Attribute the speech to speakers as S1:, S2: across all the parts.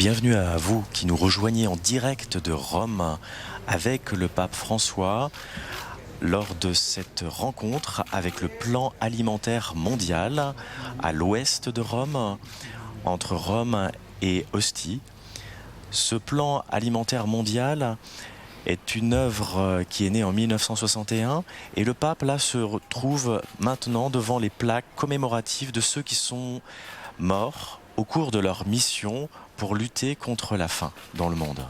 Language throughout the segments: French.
S1: Bienvenue à vous qui nous rejoignez en direct de Rome avec le pape François lors de cette rencontre avec le plan alimentaire mondial à l'ouest de Rome, entre Rome et Ostie. Ce plan alimentaire mondial est une œuvre qui est née en 1961 et le pape là se retrouve maintenant devant les plaques commémoratives de ceux qui sont morts au cours de leur mission pour lutter contre la faim dans le monde.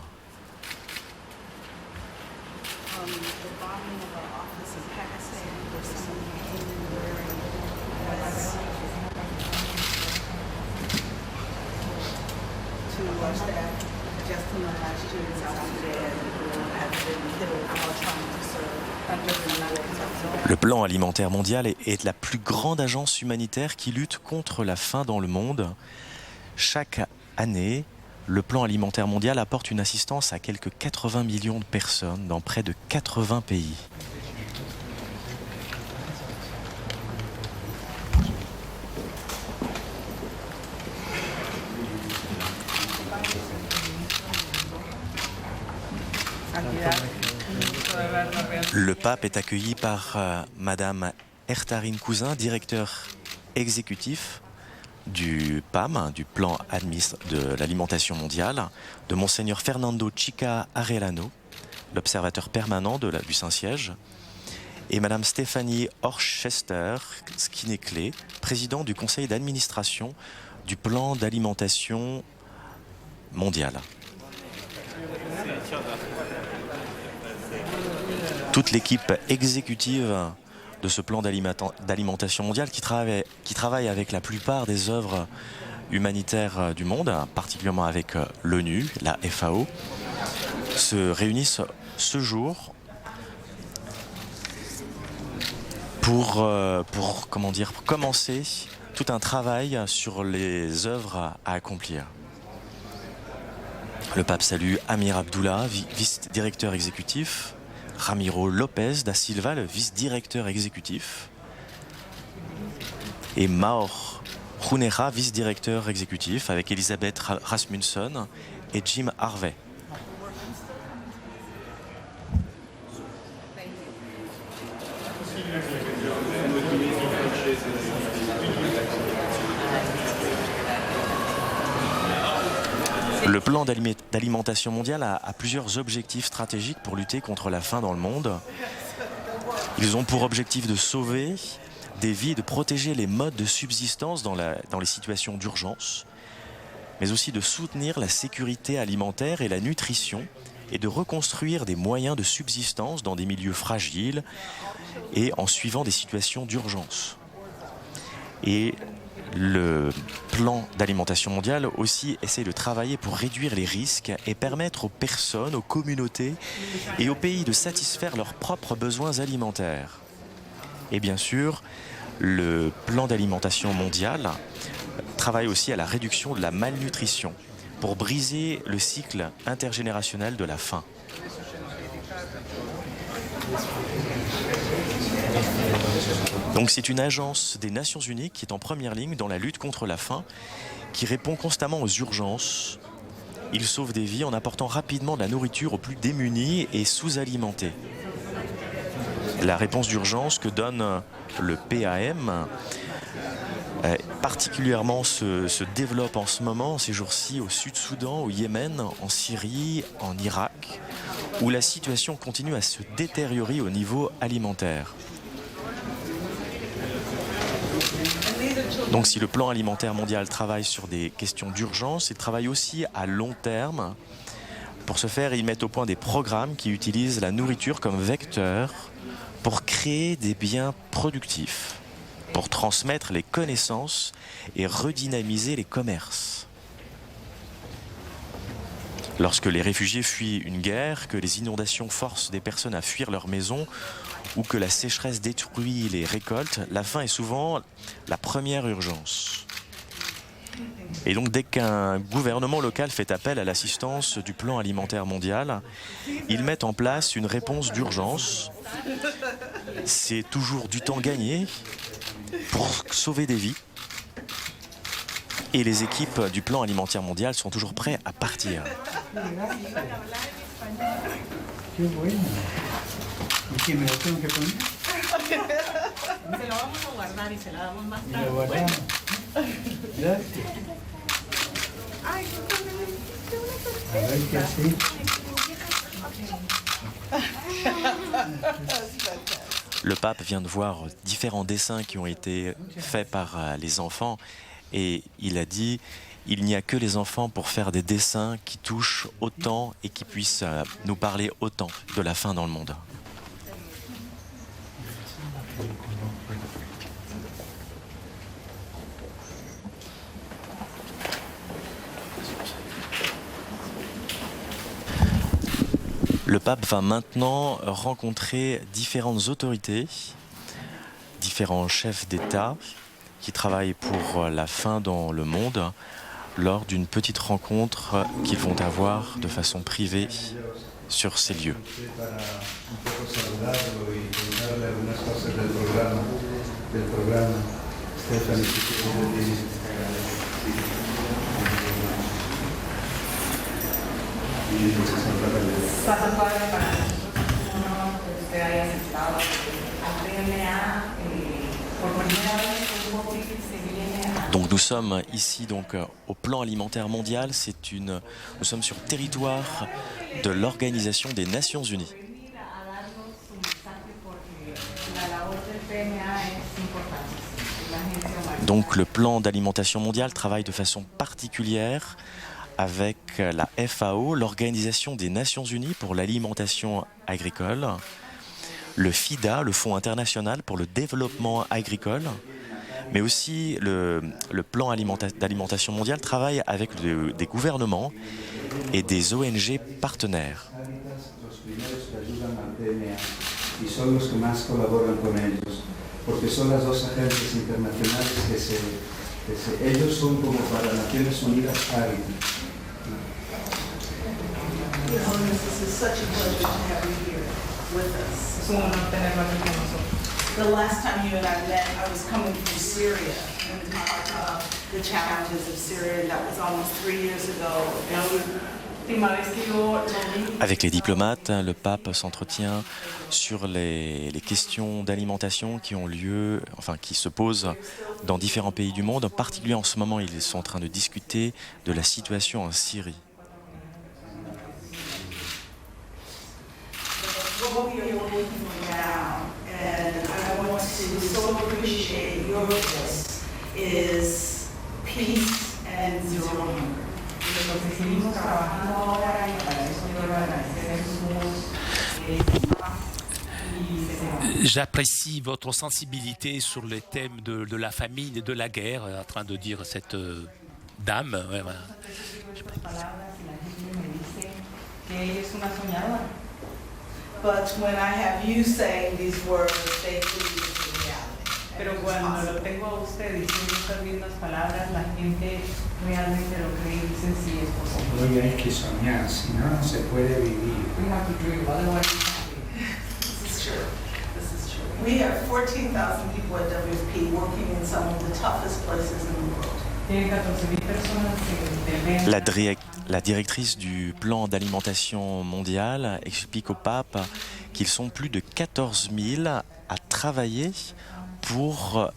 S1: Le plan alimentaire mondial est la plus grande agence humanitaire qui lutte contre la faim dans le monde. Chaque année, le plan alimentaire mondial apporte une assistance à quelques 80 millions de personnes dans près de 80 pays. Le pape est accueilli par Madame Ertarine Cousin, directeur exécutif du PAM, du plan de l'alimentation mondiale, de Monseigneur Fernando Chica Arellano, l'observateur permanent du Saint-Siège, et Madame Stéphanie Orchester Skinekle, président du conseil d'administration du plan d'alimentation mondiale. Toute l'équipe exécutive de ce plan d'alimentation mondiale qui travaille avec la plupart des œuvres humanitaires du monde, particulièrement avec l'ONU, la FAO, se réunissent ce jour pour commencer tout un travail sur les œuvres à accomplir. Le pape salue Amir Abdullah, vice-directeur exécutif, Ramiro Lopez da Silva, le vice-directeur exécutif, et Maor Junera, vice-directeur exécutif, avec Elisabeth Rasmussen et Jim Harvey. Le plan d'alimentation mondiale a plusieurs objectifs stratégiques pour lutter contre la faim dans le monde. Ils ont pour objectif de sauver des vies et de protéger les modes de subsistance dans les situations d'urgence, mais aussi de soutenir la sécurité alimentaire et la nutrition et de reconstruire des moyens de subsistance dans des milieux fragiles et en suivant des situations d'urgence. Et le plan d'alimentation mondiale aussi essaie de travailler pour réduire les risques et permettre aux personnes, aux communautés et aux pays de satisfaire leurs propres besoins alimentaires. Et bien sûr, le plan d'alimentation mondiale travaille aussi à la réduction de la malnutrition pour briser le cycle intergénérationnel de la faim. Donc c'est une agence des Nations Unies qui est en première ligne dans la lutte contre la faim, qui répond constamment aux urgences. Il sauve des vies en apportant rapidement de la nourriture aux plus démunis et sous-alimentés. La réponse d'urgence que donne le PAM particulièrement se développe en ce moment, ces jours-ci, au Sud-Soudan, au Yémen, en Syrie, en Irak, où la situation continue à se détériorer au niveau alimentaire. Donc si le plan alimentaire mondial travaille sur des questions d'urgence, il travaille aussi à long terme. Pour ce faire, ils mettent au point des programmes qui utilisent la nourriture comme vecteur pour créer des biens productifs, pour transmettre les connaissances et redynamiser les commerces. Lorsque les réfugiés fuient une guerre, que les inondations forcent des personnes à fuir leur maison ou que la sécheresse détruit les récoltes, la faim est souvent la première urgence. Et donc dès qu'un gouvernement local fait appel à l'assistance du plan alimentaire mondial, ils mettent en place une réponse d'urgence. C'est toujours du temps gagné pour sauver des vies. Et les équipes du plan alimentaire mondial sont toujours prêts à partir.
S2: Qué bueno. ¿Y qué me lo tengo que poner?
S3: Se lo vamos a guardar y se la damos más
S2: Y
S3: tarde.
S2: lo guardamos. Gracias.
S3: Ay,
S2: A ver qué así.
S1: Le pape vient de voir différents dessins qui ont été faits par les enfants et il a dit il n'y a que les enfants pour faire des dessins qui touchent autant et qui puissent nous parler autant de la faim dans le monde. Le pape va maintenant rencontrer différentes autorités, différents chefs d'État qui travaillent pour la faim dans le monde lors d'une petite rencontre qu'ils vont avoir de façon privée sur ces lieux.
S3: Pasa Padre, para nosotros es un honor que usted haya aceptado al PMA por primera vez un conflicto se viene a...
S1: Donc nous sommes ici au plan alimentaire mondial, nous sommes sur territoire de l'Organisation des Nations Unies.
S3: venir a darnos su mensaje porque la labor del PMA es importante. La agencia humanitaria.
S1: Donc le plan d'alimentation mondial travaille de façon particulière avec la FAO, l'Organisation des Nations Unies pour l'alimentation agricole, le FIDA, le Fonds international pour le développement agricole, mais aussi le plan d'alimentation mondial travaille avec des gouvernements et des ONG partenaires.
S4: Y son los que más colaboran con ellos, porque son las dos agencias internacionales ellos son como para Naciones Unidas Hábitat.
S3: Your Holiness, this is such a pleasure to have you here with us. Es un honor tenerlo aquí con nosotros. The last time you and I met, I was coming from Syria and we talked about the challenges of Syria. That was almost 3 years ago. La última vez que yo lo vi,
S1: Avec les diplomates, le pape s'entretient sur les questions d'alimentation qui ont lieu, qui se posent dans différents pays du monde. En particulier en ce moment, ils sont en train de discuter de la situation en Syrie.
S3: what we are working on now, and I want to so appreciate your voice, is peace and zero hunger. Lo que seguimos trabajando ahora y para eso quiero agradecer a Jesús, paz y seguridad.
S5: J'apprécie votre sensibilité sur les thèmes de la famine et de la guerre, en train de dire cette dame. Ouais, voilà.
S3: Estas palabras y la gente me dice que ella es una soñadora. But when I have you saying these words, they believe it's a reality. Pero cuando lo tengo a usted diciendo estas mismas palabras, la gente realmente lo cree y dicen sí es posible.
S2: Hoy hay que soñar, si no, no se puede vivir.
S3: We have to dream, otherwise we can't be. This is true. This is true. We have 14,000 people at WFP working in some of the toughest places in the world. Tienen 14,000 personas en
S1: La directrice du plan d'alimentation mondial explique au pape qu'ils sont plus de 14 000 à travailler pour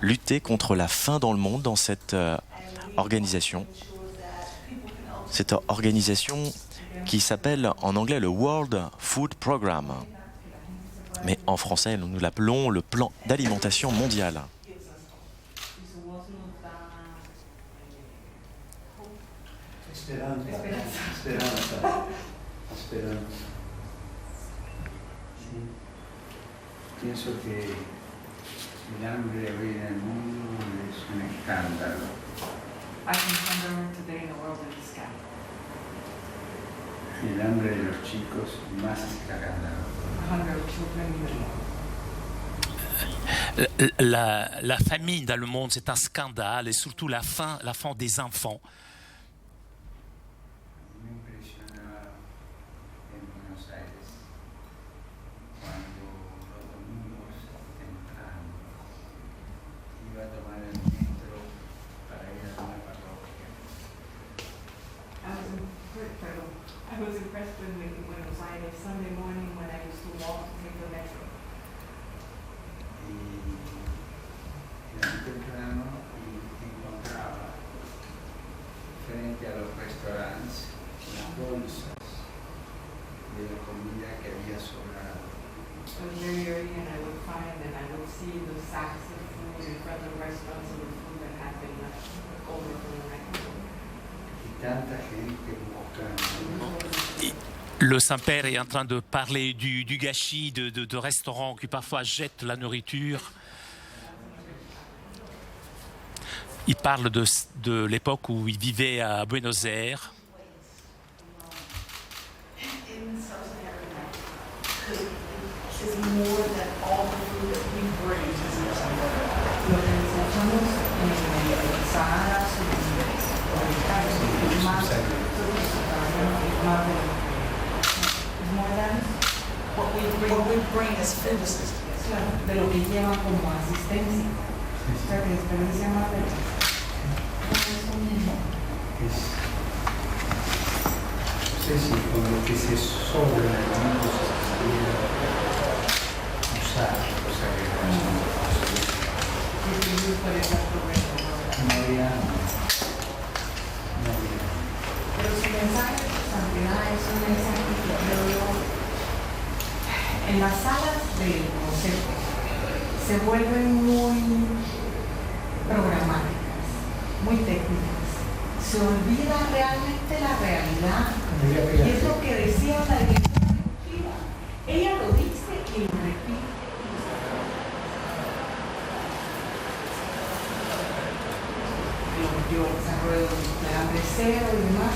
S1: lutter contre la faim dans le monde dans cette organisation. Cette organisation qui s'appelle en anglais le World Food Programme. Mais en français, nous l'appelons le plan d'alimentation mondial.
S4: Esperanza. Sí. Pienso que el hambre hoy en el mundo es un escándalo.
S3: I think hunger today in the world is a scandal.
S4: El hambre de los chicos más escandaloso.
S3: Hunger of children even more.
S5: La famine dans le monde, c'est un scandale, et surtout la faim des enfants.
S4: Me impresionaba en Buenos Aires cuando los domingos temprano iba a tomar el metro para
S3: I was impressed when it was like a Sunday morning when I used to walk to take the metro.
S2: Y era muy temprano y encontraba frente a los restaurantes las bolsas de la comida que había sobrado.
S3: I was very early and I would find and I would see the sacks of food in front of restaurants of the food that had been left over from the night before.
S2: Y tanta gente buscando.
S5: Le Saint-Père est en train de parler du gâchis de restaurants qui parfois jettent la nourriture. Il parle de l'époque où il vivait à Buenos Aires.
S3: In Sub-Saharan Africa is more than all the food that we bring to Sub-Saharan. Lo que nosotros en el Sahara es más more than what we bring as food assistance. Claro, de lo que llevan como asistencia. O sea, que experiencia más de eso mismo.
S2: No sé si con lo que se sobra en el mundo se podría usar los agregados. No había.
S3: Pero su mensaje de santidad es un mensaje que creo yo en las salas del consejo se vuelven muy programáticas, muy técnicas. Se olvida realmente la realidad. Y es lo que decía la directora ejecutiva. Ella lo dice y lo repite. Yo desarrollo de hambre cero y demás,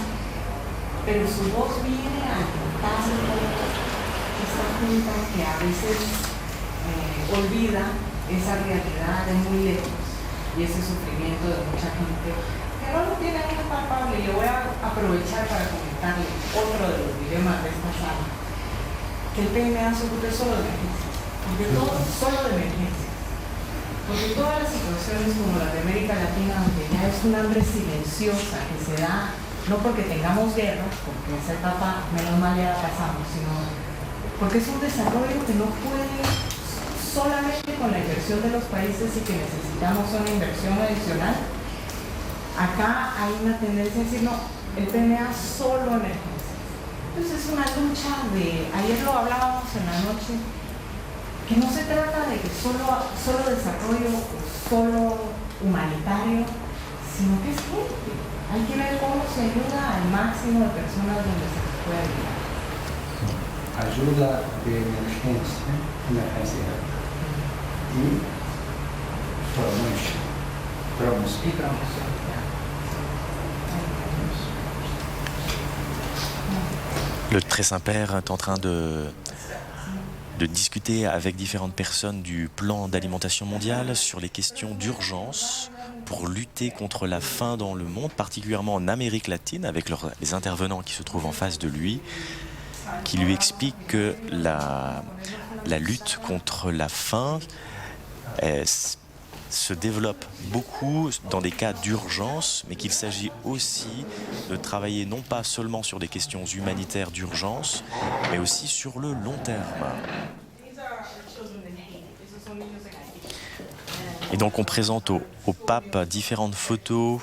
S3: pero su voz viene a contar esta junta que a veces olvida esa realidad de muy lejos y ese sufrimiento de mucha gente que no lo tiene muy palpable. Y yo voy a aprovechar para comentarle otro de los dilemas de esta sala, que el PMA se ocupe solo de emergencias, porque todo solo de emergencias. Porque todas las situaciones como la de América Latina, donde ya es una hambre silenciosa que se da, no porque tengamos guerra, porque esa etapa menos mal ya la pasamos, sino porque es un desarrollo que no puede solamente con la inversión de los países y que necesitamos una inversión adicional. Acá hay una tendencia a decir, no, el PMA solo emergencias. Entonces es una lucha de, ayer lo hablábamos en la noche, que no se trata de que solo desarrollo o solo humanitario, sino que es gente. Hay que ver cómo se ayuda al máximo de personas donde se les puede ayudar.
S2: Ayuda de emergencia y promotion.
S3: Y promoción.
S1: Le Très Saint-Père est en train de discuter avec différentes personnes du plan d'alimentation mondiale sur les questions d'urgence pour lutter contre la faim dans le monde, particulièrement en Amérique latine, avec les intervenants qui se trouvent en face de lui, qui lui expliquent que la lutte contre la faim se développe beaucoup dans des cas d'urgence, mais qu'il s'agit aussi de travailler non pas seulement sur des questions humanitaires d'urgence, mais aussi sur le long terme. Et donc on présente au pape différentes photos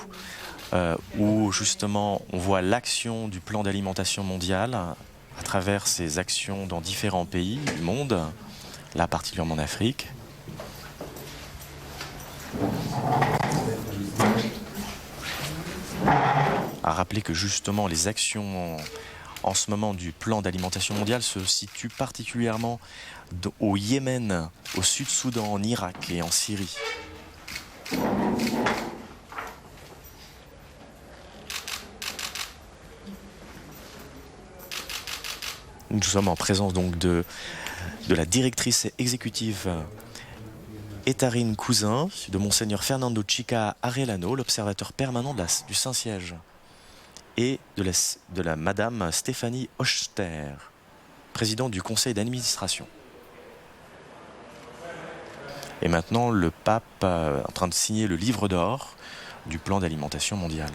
S1: où justement on voit l'action du plan d'alimentation mondiale à travers ses actions dans différents pays du monde, là particulièrement en Afrique. À rappeler que justement les actions en ce moment du plan d'alimentation mondiale se situent particulièrement au Yémen, au Sud-Soudan, en Irak et en Syrie. Nous sommes en présence donc de la directrice exécutive Etharine Cousin, de Monseigneur Fernando Chica Arellano, l'observateur permanent du Saint-Siège, et de la Madame Stéphanie Hochter, présidente du conseil d'administration. Et maintenant, le pape est en train de signer le livre d'or du plan d'alimentation mondiale.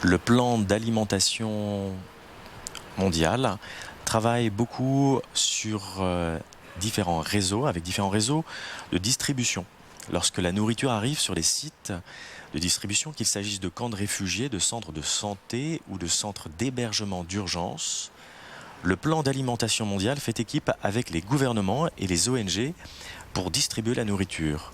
S1: Le plan d'alimentation mondial travaille beaucoup sur différents réseaux, avec différents réseaux de distribution. Lorsque la nourriture arrive sur les sites de distribution, qu'il s'agisse de camps de réfugiés, de centres de santé ou de centres d'hébergement d'urgence, le plan d'alimentation mondial fait équipe avec les gouvernements et les ONG pour distribuer la nourriture.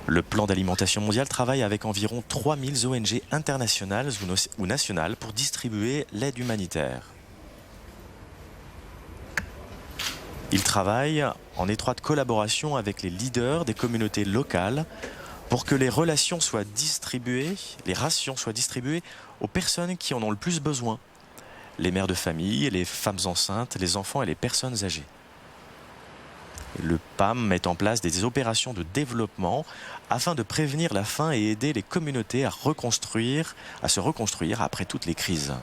S1: Le plan d'alimentation mondial travaille avec environ 3000 ONG internationales ou nationales pour distribuer l'aide humanitaire. Il travaille en étroite collaboration avec les leaders des communautés locales pour que les rations soient distribuées aux personnes qui en ont le plus besoin, les mères de famille, les femmes enceintes, les enfants et les personnes âgées. Le PAM met en place des opérations de développement afin de prévenir la faim et aider les communautés à se reconstruire après toutes les crises.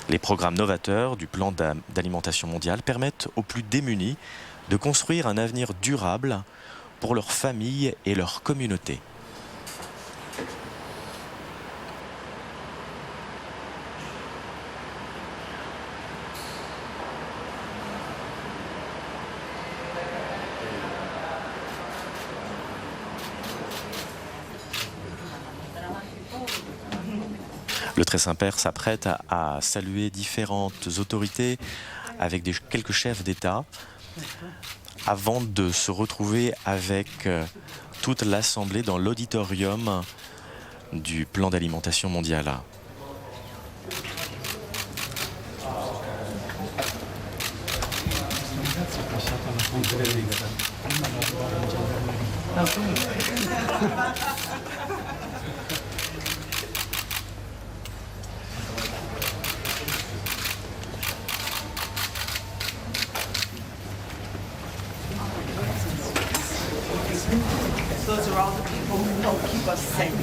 S1: Les programmes novateurs du plan d'alimentation mondiale permettent aux plus démunis de construire un avenir durable pour leurs familles et leurs communautés. Le Très Saint-Père s'apprête à saluer différentes autorités avec quelques chefs d'État avant de se retrouver avec toute l'Assemblée dans l'auditorium du plan d'alimentation mondiale.
S3: Those are all the people who help keep us safe.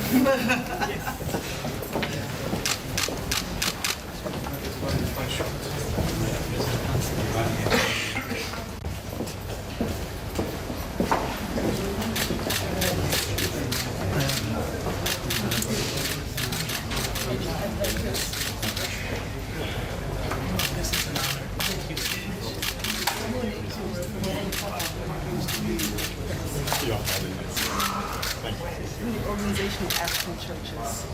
S3: The Organization of African Churches.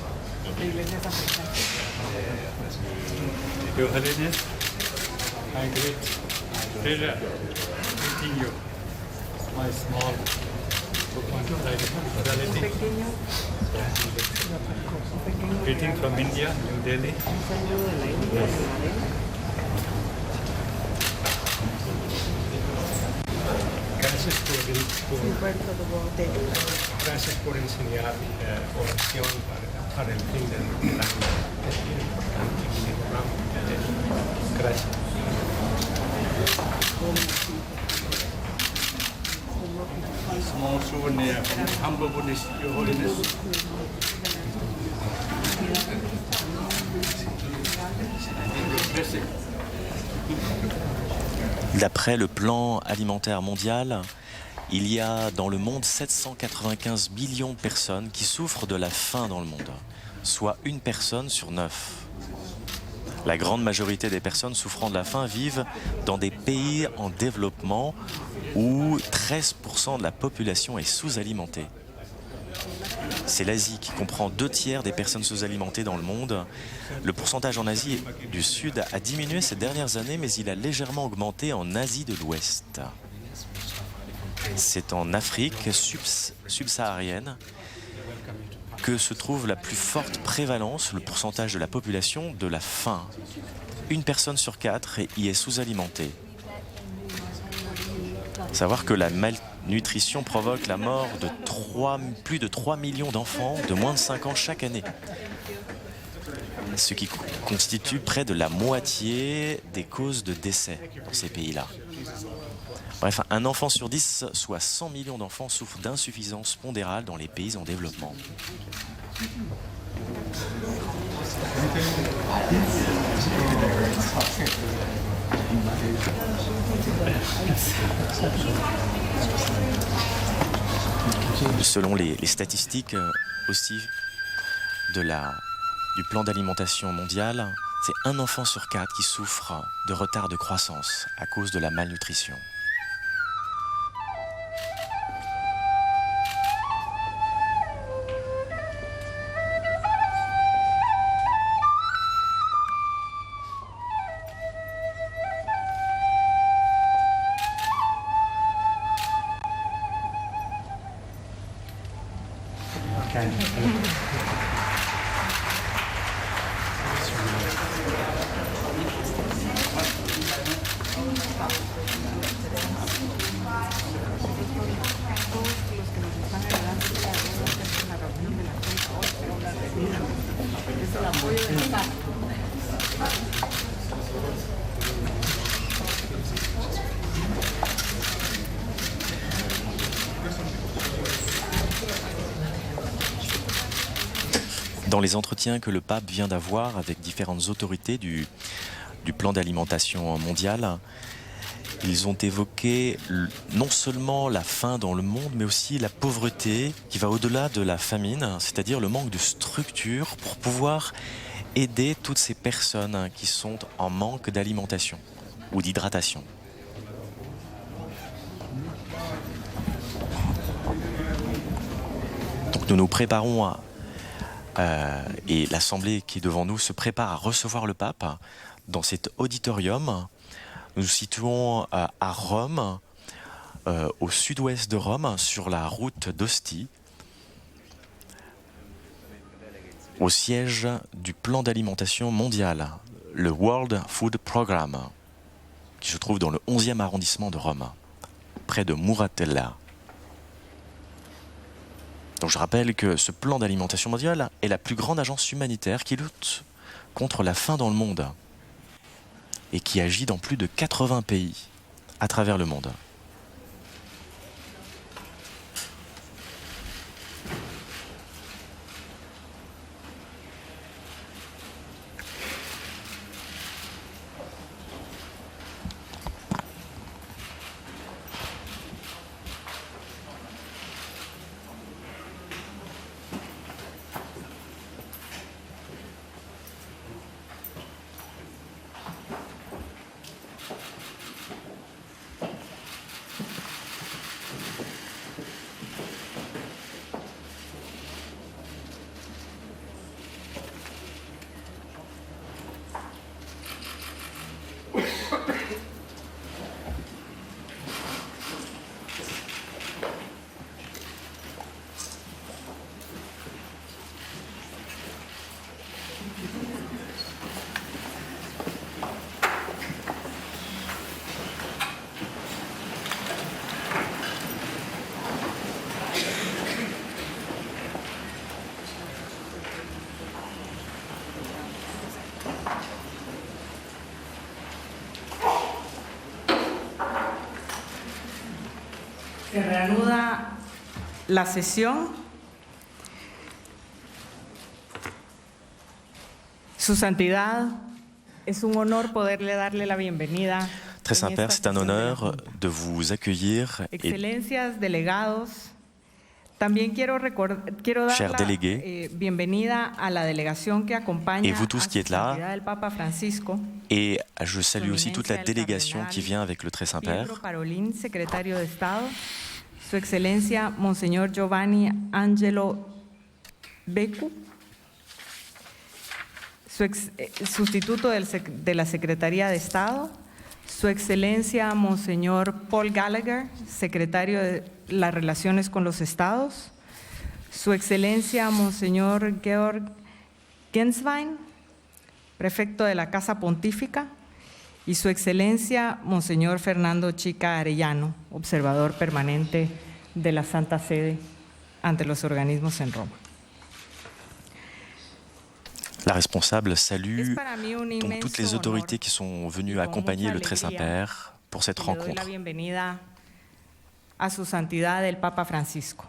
S6: Your Holiness, I great pleasure meeting you. My small relative. Greeting from India, New Delhi. Gracias por enseñar oración para el fin del mundo. Gracias. Small souvenir from humble Buddhist, Your Holiness.
S1: D'après le plan alimentaire mondial, il y a dans le monde 795 millions de personnes qui souffrent de la faim dans le monde, soit une personne sur 9. La grande majorité des personnes souffrant de la faim vivent dans des pays en développement où 13% de la population est sous-alimentée. C'est l'Asie qui comprend 2/3 des personnes sous-alimentées dans le monde. Le pourcentage en Asie du Sud a diminué ces dernières années, mais il a légèrement augmenté en Asie de l'Ouest. C'est en Afrique subsaharienne que se trouve la plus forte prévalence, le pourcentage de la population de la faim. Une personne sur 4 y est sous-alimentée. Savoir que la malnutrition provoque la mort de plus de 3 millions d'enfants de moins de 5 ans chaque année. Ce qui constitue près de la moitié des causes de décès dans ces pays-là. Bref, un enfant sur 10, soit 100 millions d'enfants, souffrent d'insuffisance pondérale dans les pays en développement. Selon les statistiques aussi du plan d'alimentation mondial, c'est un enfant sur 4 qui souffre de retard de croissance à cause de la malnutrition. Dans les entretiens que le pape vient d'avoir avec différentes autorités du plan d'alimentation mondial, ils ont évoqué non seulement la faim dans le monde, mais aussi la pauvreté qui va au-delà de la famine, c'est-à-dire le manque de structure pour pouvoir aider toutes ces personnes qui sont en manque d'alimentation ou d'hydratation. Donc nous nous préparons et l'Assemblée qui est devant nous se prépare à recevoir le pape dans cet auditorium. Nous nous situons à Rome, au sud-ouest de Rome, sur la route d'Ostie, au siège du plan d'alimentation mondial, le World Food Programme, qui se trouve dans le 11e arrondissement de Rome, près de Muratella. Donc je rappelle que ce plan d'alimentation mondiale est la plus grande agence humanitaire qui lutte contre la faim dans le monde et qui agit dans plus de 80 pays à travers le monde.
S7: Se reanuda la sesión. Su Santidad, es un honor poderle darle la bienvenida.
S1: Très Saint-Père, c'est un honneur de vous accueillir.
S7: Excelencias, delegados. También quiero dar
S1: Chers
S7: la
S1: délégués,
S7: bienvenida a la delegación que acompaña
S1: et vous tous qui êtes là,
S7: del Papa Francisco.
S1: et je salue aussi toute la délégation qui vient avec le Très Saint-Père.
S7: Pietro Parolin, secretario de Estado. Su Excelencia Monseñor Giovanni Angelo Beccu, sustituto de la Secretaría de Estado. Su Excelencia Monseñor Paul Gallagher, secretario de las Relaciones con los Estados. Su Excelencia Monseñor Georg Genswein, prefecto de la Casa Pontífica. Y Su Excelencia Monseñor Fernando Chica Arellano, observador permanente de la Santa Sede ante los organismos en Roma.
S1: La responsable salue donc toutes les autorités qui sont venues accompagner le Très Saint-Père pour cette rencontre.
S7: La bienvenida a Su Santidad el Papa Francisco.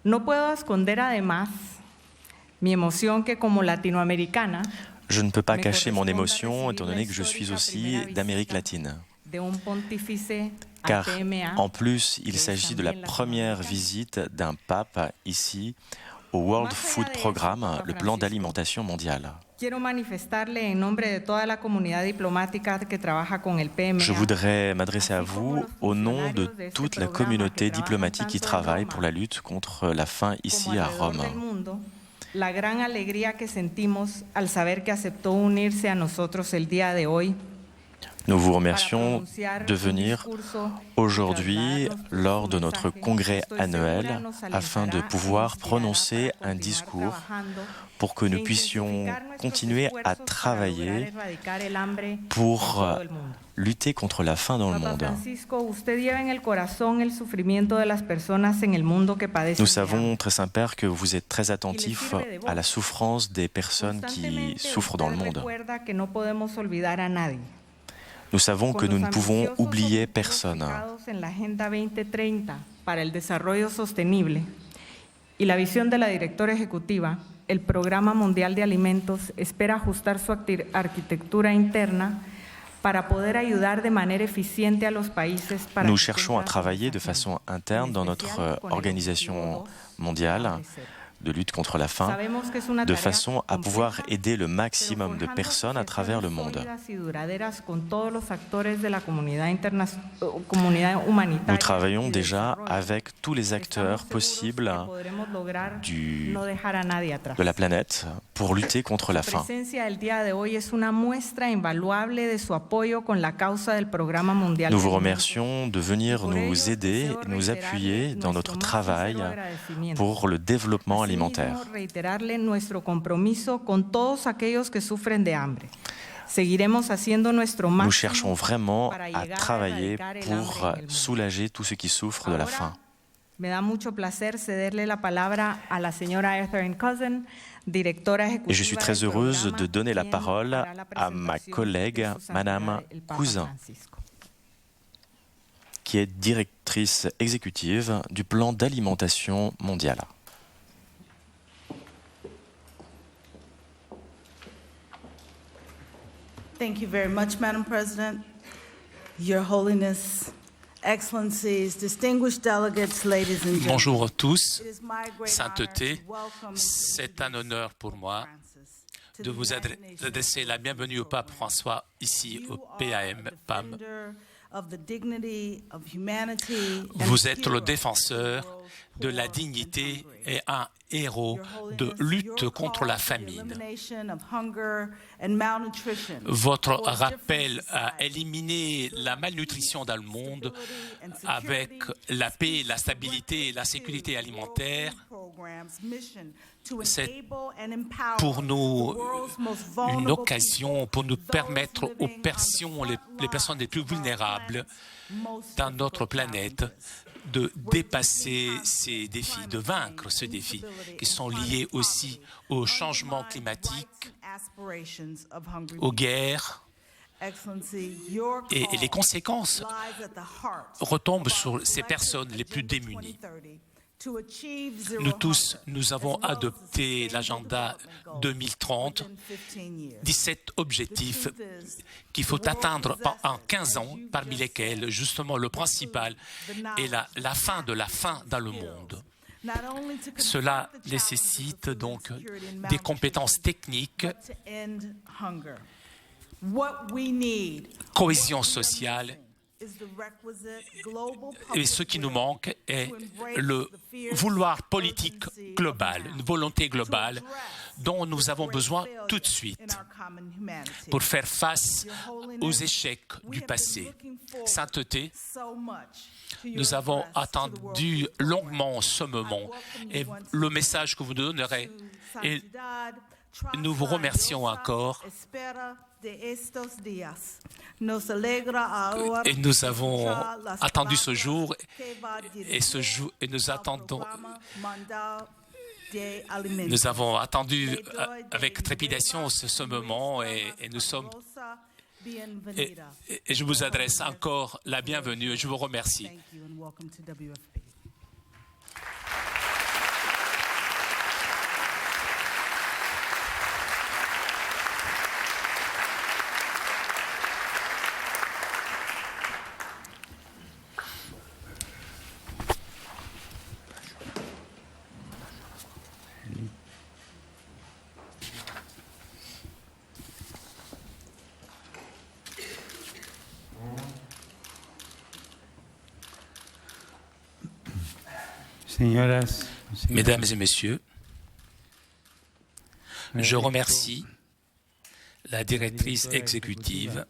S7: No puedo esconder además mi emoción que como latinoamericana
S1: Je ne peux pas cacher mon émotion étant donné que je suis aussi d'Amérique latine. Car en plus, il s'agit de la première visite d'un pape ici au World Food Programme, le plan d'alimentation mondial. Je voudrais m'adresser à vous au nom de toute la communauté diplomatique qui travaille pour la lutte contre la faim ici à Rome.
S7: La gran alegría que sentimos al saber que aceptó unirse a nosotros el día de hoy.
S1: Nous vous remercions de venir aujourd'hui lors de notre congrès annuel afin de pouvoir prononcer un discours pour que nous puissions continuer à travailler pour lutter contre la faim dans le monde. Nous savons, très Saint-Père, que vous êtes très attentif à la souffrance des personnes qui souffrent dans le monde. Nous savons que nous ne pouvons oublier personne.
S7: Y la visión de la directora ejecutiva, el Programa Mundial de Alimentos espera ajustar su arquitectura interna para poder ayudar de manera eficiente a los países para.
S1: Nous cherchons à travailler de façon interne dans notre organisation mondiale de lutte contre la faim, de façon à pouvoir aider le maximum de personnes à travers le monde. Nous travaillons déjà avec tous les acteurs possibles de la planète pour lutter contre la faim. Nous vous remercions de venir nous aider, nous appuyer dans notre travail pour le développement alimentaire. Nous cherchons vraiment à travailler pour soulager tous ceux qui souffrent de la faim. Et je suis très heureuse de donner la parole à ma collègue, Madame Cousin, qui est directrice exécutive du plan d'alimentation mondial.
S8: Thank you very much, Madam President. Your Holiness, Excellencies, distinguished delegates, ladies and gentlemen.
S5: Bonjour à tous, Sainteté, c'est un honneur pour moi de vous adresser la bienvenue au pape François ici au PAM. Vous êtes le défenseur de la dignité et un héros de lutte contre la famine. Votre rappel à éliminer la malnutrition dans le monde avec la paix, la stabilité et la sécurité alimentaire, c'est pour nous une occasion pour nous permettre aux les personnes les plus vulnérables dans notre planète de dépasser ces défis, de vaincre ces défis qui sont liés aussi au changement climatique, aux guerres. Et les conséquences retombent sur ces personnes les plus démunies. Nous tous, nous avons adopté l'agenda 2030, 17 objectifs qu'il faut atteindre en 15 ans, parmi lesquels, justement, le principal est la fin de la faim dans le monde. Cela nécessite donc des compétences techniques, cohésion sociale. Et ce qui nous manque est le vouloir politique global, une volonté globale dont nous avons besoin tout de suite pour faire face aux échecs du passé. Sainteté, nous avons attendu longuement ce moment et le message que vous nous donnerez. Et nous vous remercions encore. Et nous avons attendu ce jour et nous attendons. Nous avons attendu avec trépidation ce moment et nous sommes. Et je vous adresse encore la bienvenue et je vous remercie. Mesdames et messieurs, je remercie la directrice exécutive,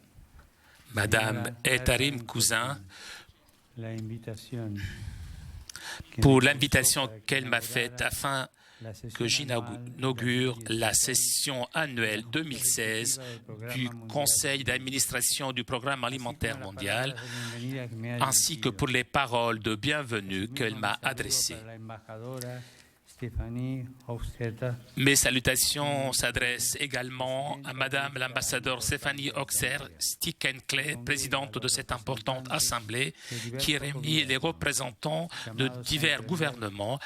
S5: Madame Etarim Cousin, pour l'invitation qu'elle m'a faite afin que j'inaugure la session annuelle 2016 du Conseil d'administration du Programme alimentaire mondial, ainsi que pour les paroles de bienvenue qu'elle m'a adressées. Mes salutations s'adressent également à Madame l'ambassadeur Stéphanie Hoxer-Stickenklee, présidente de cette importante assemblée, qui réunit les représentants de divers gouvernements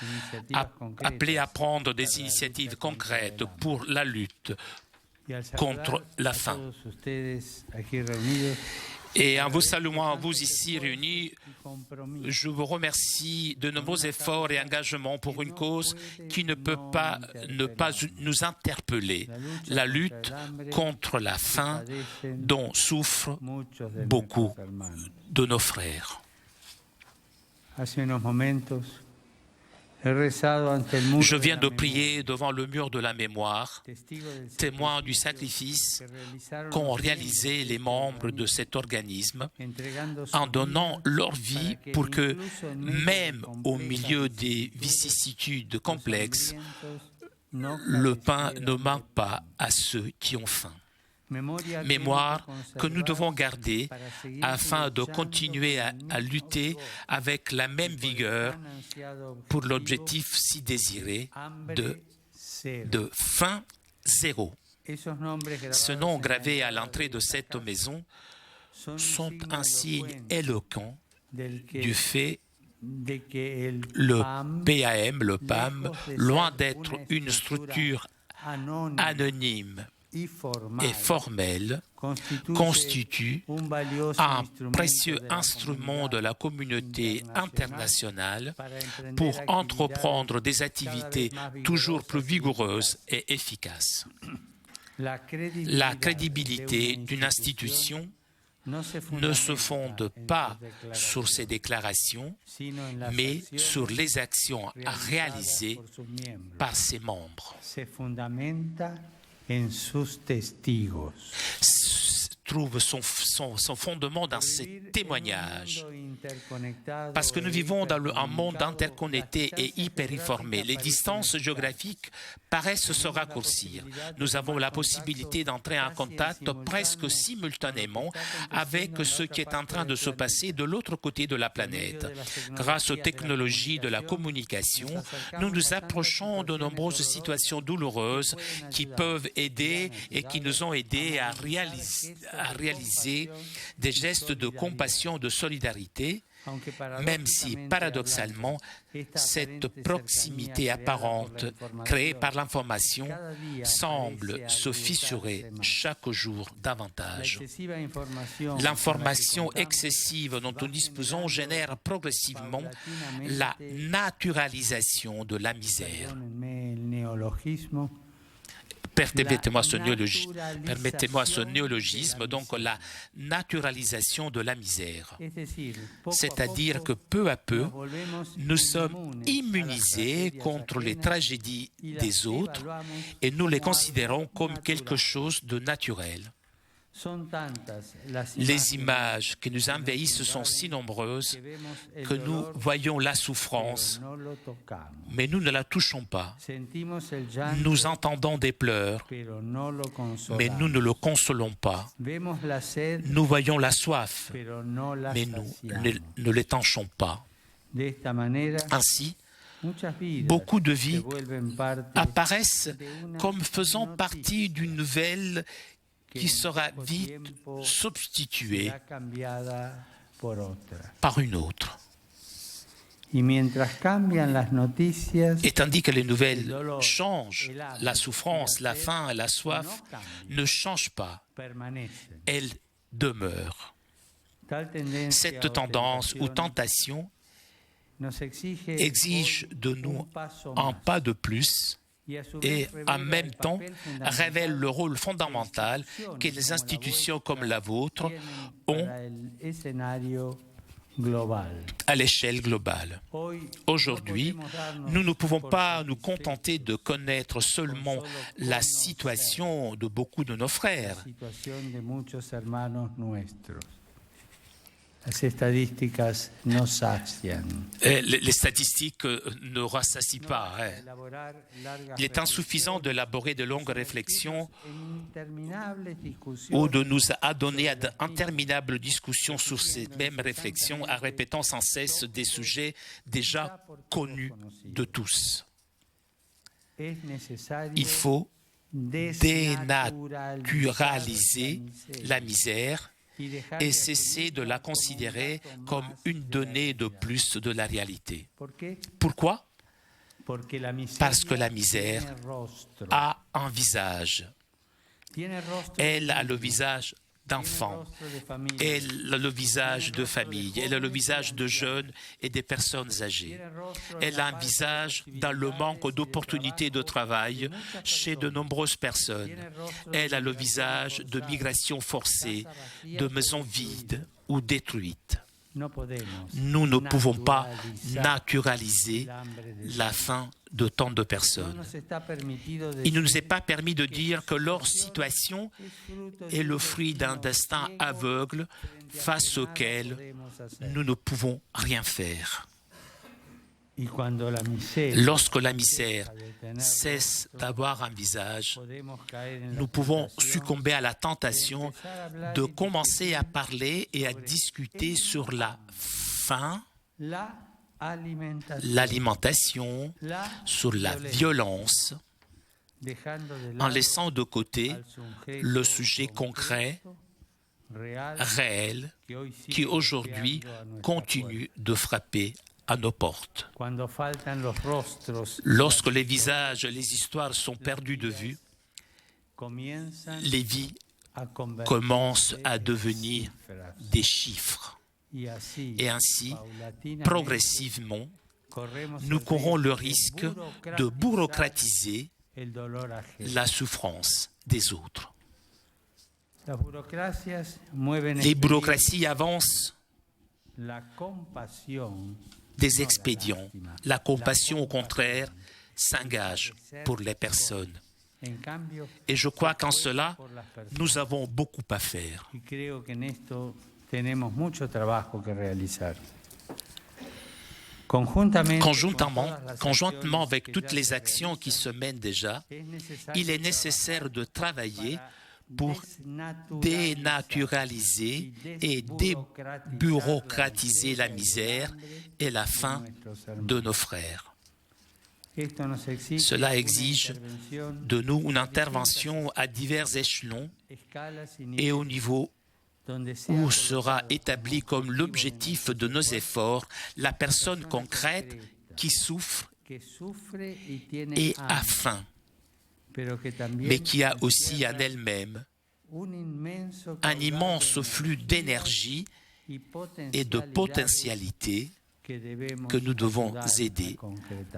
S5: appelés à prendre des initiatives concrètes pour la lutte contre la faim. Et en vous saluant, vous ici réunis, je vous remercie de nombreux efforts et engagements pour une cause qui ne peut pas ne pas nous interpeller, la lutte contre la faim dont souffrent beaucoup de nos frères. Je viens de prier devant le mur de la mémoire, témoin du sacrifice qu'ont réalisé les membres de cet organisme en donnant leur vie pour que, même au milieu des vicissitudes complexes, le pain ne manque pas à ceux qui ont faim. Mémoire que nous devons garder afin de continuer à lutter avec la même vigueur pour l'objectif si désiré de faim zéro. Ce nom gravé à l'entrée de cette maison sont un signe éloquent du fait le PAM, le PAM, loin d'être une structure anonyme et formelle, constitue un précieux instrument de la communauté internationale pour entreprendre des activités toujours plus vigoureuses et efficaces. La crédibilité d'une institution ne se fonde pas sur ses déclarations, mais sur les actions réalisées par ses membres. Trouve son fondement dans ces témoignages. Parce que nous vivons dans un monde interconnecté et hyper-informé. Les distances géographiques paraissent se raccourcir. Nous avons la possibilité d'entrer en contact presque simultanément avec ce qui est en train de se passer de l'autre côté de la planète. Grâce aux technologies de la communication, nous nous approchons de nombreuses situations douloureuses qui peuvent aider et qui nous ont aidés à réaliser des gestes de compassion, de solidarité, même si, paradoxalement, cette proximité apparente créée par l'information semble se fissurer chaque jour davantage. L'information excessive dont nous disposons génère progressivement la naturalisation de la misère. Permettez-moi ce néologisme, donc la naturalisation de la misère. C'est-à-dire que peu à peu, nous sommes immunisés contre les tragédies des autres et nous les considérons comme quelque chose de naturel. Les images qui nous envahissent sont si nombreuses que nous voyons la souffrance, mais nous ne la touchons pas. Nous entendons des pleurs, mais nous ne le consolons pas. Nous voyons la soif, mais nous ne l'étanchons pas. Ainsi, beaucoup de vies apparaissent comme faisant partie d'une nouvelle qui sera vite substituée par une autre. Et tandis que les nouvelles changent, la souffrance, la faim et la soif ne changent pas, elles demeurent. Cette tendance ou tentation exige de nous un pas de plus et en même temps révèle le rôle fondamental que les institutions comme la vôtre ont à l'échelle globale. Aujourd'hui, nous ne pouvons pas nous contenter de connaître seulement la situation de beaucoup de nos frères. Les statistiques ne rassasient pas. Il est insuffisant d'élaborer de longues réflexions ou de nous adonner à d'interminables discussions sur ces mêmes réflexions en répétant sans cesse des sujets déjà connus de tous. Il faut dénaturaliser la misère et cesser de la considérer comme une donnée de plus de la réalité. Pourquoi? Parce que la misère a un visage. Elle a le visage d'enfants, elle a le visage de famille, elle a le visage de jeunes et des personnes âgées. Elle a un visage dans le manque d'opportunités de travail chez de nombreuses personnes. Elle a le visage de migrations forcées, de maisons vides ou détruites. Nous ne pouvons pas naturaliser la faim de tant de personnes. Il ne nous est pas permis de dire que leur situation est le fruit d'un destin aveugle face auquel nous ne pouvons rien faire. Lorsque la misère cesse d'avoir un visage, nous pouvons succomber à la tentation de commencer à parler et à discuter sur la faim, l'alimentation, sur la violence, en laissant de côté le sujet concret, réel, qui aujourd'hui continue de frapper à nos portes. Lorsque les visages et les histoires sont perdus de vue, les vies commencent à devenir des chiffres. Et ainsi, progressivement, nous courons le risque de bureaucratiser la souffrance des autres. Les bureaucraties avancent des expédients. La compassion, au contraire, s'engage pour les personnes. Et je crois qu'en cela, nous avons beaucoup à faire. Conjointement avec toutes les actions qui se mènent déjà, il est nécessaire de travailler pour dénaturaliser et débureaucratiser la misère et la faim de nos frères. Cela exige de nous une intervention à divers échelons et au niveau où sera établi comme l'objectif de nos efforts la personne concrète qui souffre et a faim, mais qui a aussi en elle-même un immense flux d'énergie et de potentialité que nous devons aider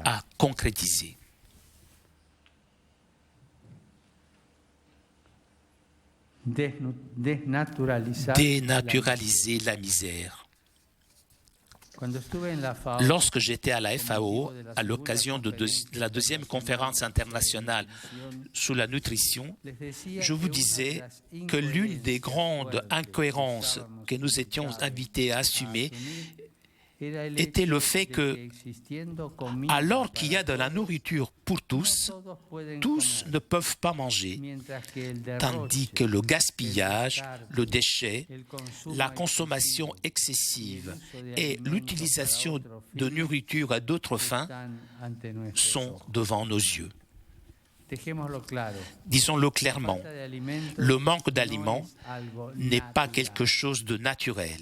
S5: à concrétiser. Dénaturaliser la misère. Lorsque j'étais à la FAO, à l'occasion de la deuxième conférence internationale sur la nutrition, je vous disais que l'une des grandes incohérences que nous étions invités à assumer était le fait que, alors qu'il y a de la nourriture pour tous, tous ne peuvent pas manger, tandis que le gaspillage, le déchet, la consommation excessive et l'utilisation de nourriture à d'autres fins sont devant nos yeux. Disons-le clairement, le manque d'aliments n'est pas quelque chose de naturel.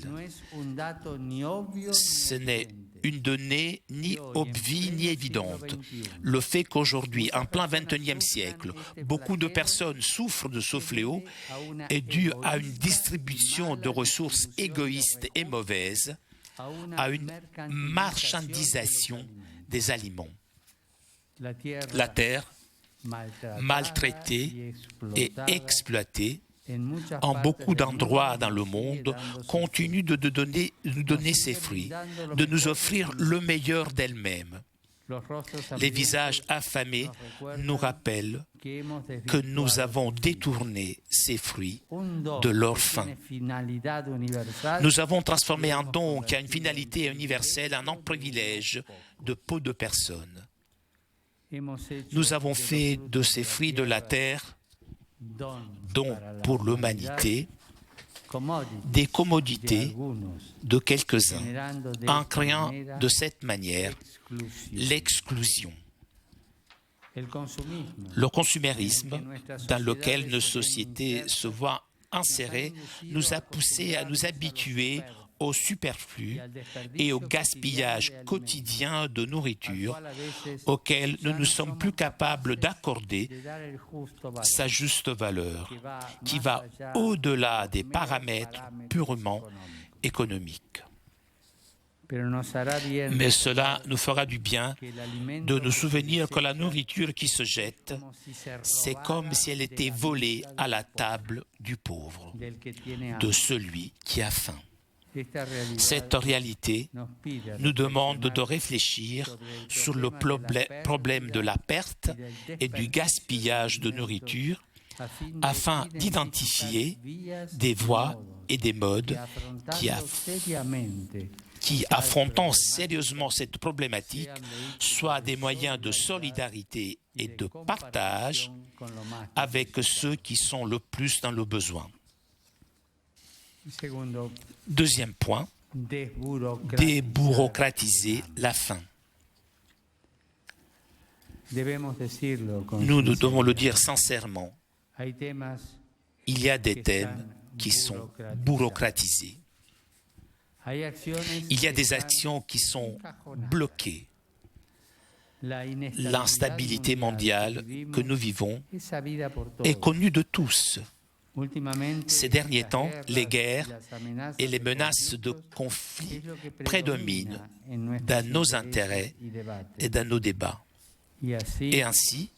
S5: Ce n'est une donnée ni obvie ni évidente. Le fait qu'aujourd'hui, en plein XXIe siècle, beaucoup de personnes souffrent de ce fléau est dû à une distribution de ressources égoïste et mauvaise, à une marchandisation des aliments. La terre, maltraitée et exploitée, en beaucoup d'endroits dans le monde, continue de nous donner ses fruits, de nous offrir le meilleur d'elle-même. Les visages affamés nous rappellent que nous avons détourné ces fruits de leur fin. Nous avons transformé un don qui a une finalité universelle en un privilège de peu de personnes. Nous avons fait de ces fruits de la terre, dons pour l'humanité, des commodités de quelques-uns, en créant de cette manière l'exclusion. Le consumérisme dans lequel nos sociétés se voient insérées nous a poussés à nous habituer au superflu et au gaspillage quotidien de nourriture auquel nous ne sommes plus capables d'accorder sa juste valeur, qui va au-delà des paramètres purement économiques. Mais cela nous fera du bien de nous souvenir que la nourriture qui se jette, c'est comme si elle était volée à la table du pauvre, de celui qui a faim. Cette réalité nous demande de réfléchir sur le problème de la perte et du gaspillage de nourriture afin d'identifier des voies et des modes qui, affrontant sérieusement cette problématique, soient des moyens de solidarité et de partage avec ceux qui sont le plus dans le besoin. Deuxième point, débureaucratiser la faim. Nous devons le dire sincèrement. Il y a des thèmes qui sont bureaucratisés. Il y a des actions qui sont bloquées. L'instabilité mondiale que nous vivons est connue de tous. Ces derniers temps, les guerres et les menaces de conflit prédominent dans nos intérêts et dans nos débats. Et ainsi,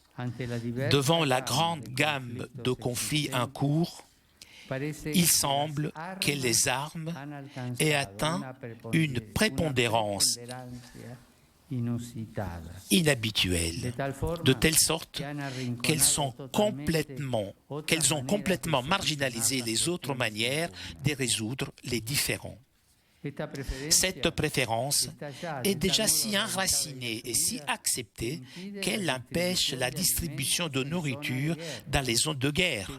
S5: devant la grande gamme de conflits en cours, il semble que les armes aient atteint une prépondérance inhabituelle, de telle sorte qu'elles ont complètement marginalisé les autres manières de résoudre les différends. Cette préférence est déjà si enracinée et si acceptée qu'elle empêche la distribution de nourriture dans les zones de guerre,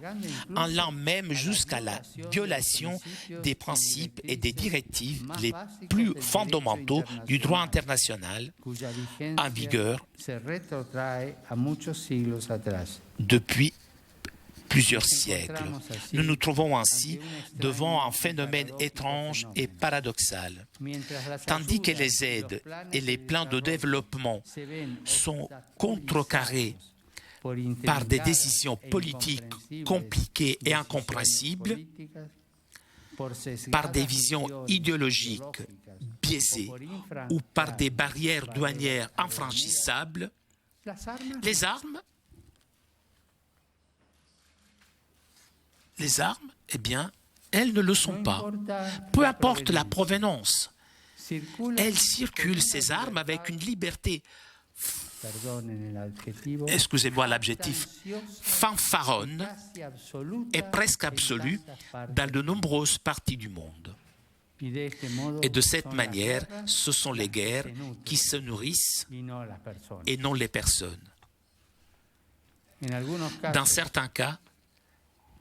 S5: allant même jusqu'à la violation des principes et des directives les plus fondamentaux du droit international en vigueur depuis plusieurs siècles. Nous nous trouvons ainsi devant un phénomène étrange et paradoxal. Tandis que les aides et les plans de développement sont contrecarrés par des décisions politiques compliquées et incompréhensibles, par des visions idéologiques biaisées ou par des barrières douanières infranchissables, les armes, eh bien, elles ne le sont pas. Peu importe la provenance. Elles circulent, ces armes, avec une liberté, excusez-moi l'adjectif, fanfaronne et presque absolue dans de nombreuses parties du monde. Et de cette manière, ce sont les guerres qui se nourrissent et non les personnes. Dans certains cas,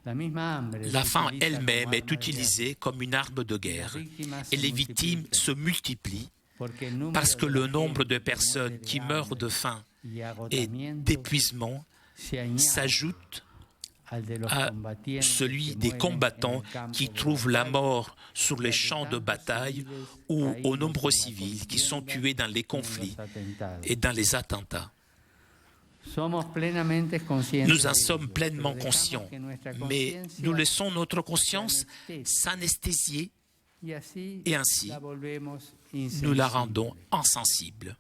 S5: la faim elle-même est utilisée comme une arme de guerre et les victimes se multiplient parce que le nombre de personnes qui meurent de faim et d'épuisement s'ajoute à celui des combattants qui trouvent la mort sur les champs de bataille ou aux nombreux civils qui sont tués dans les conflits et dans les attentats. Nous en sommes pleinement conscients, mais nous laissons notre conscience s'anesthésier et ainsi nous la rendons insensible.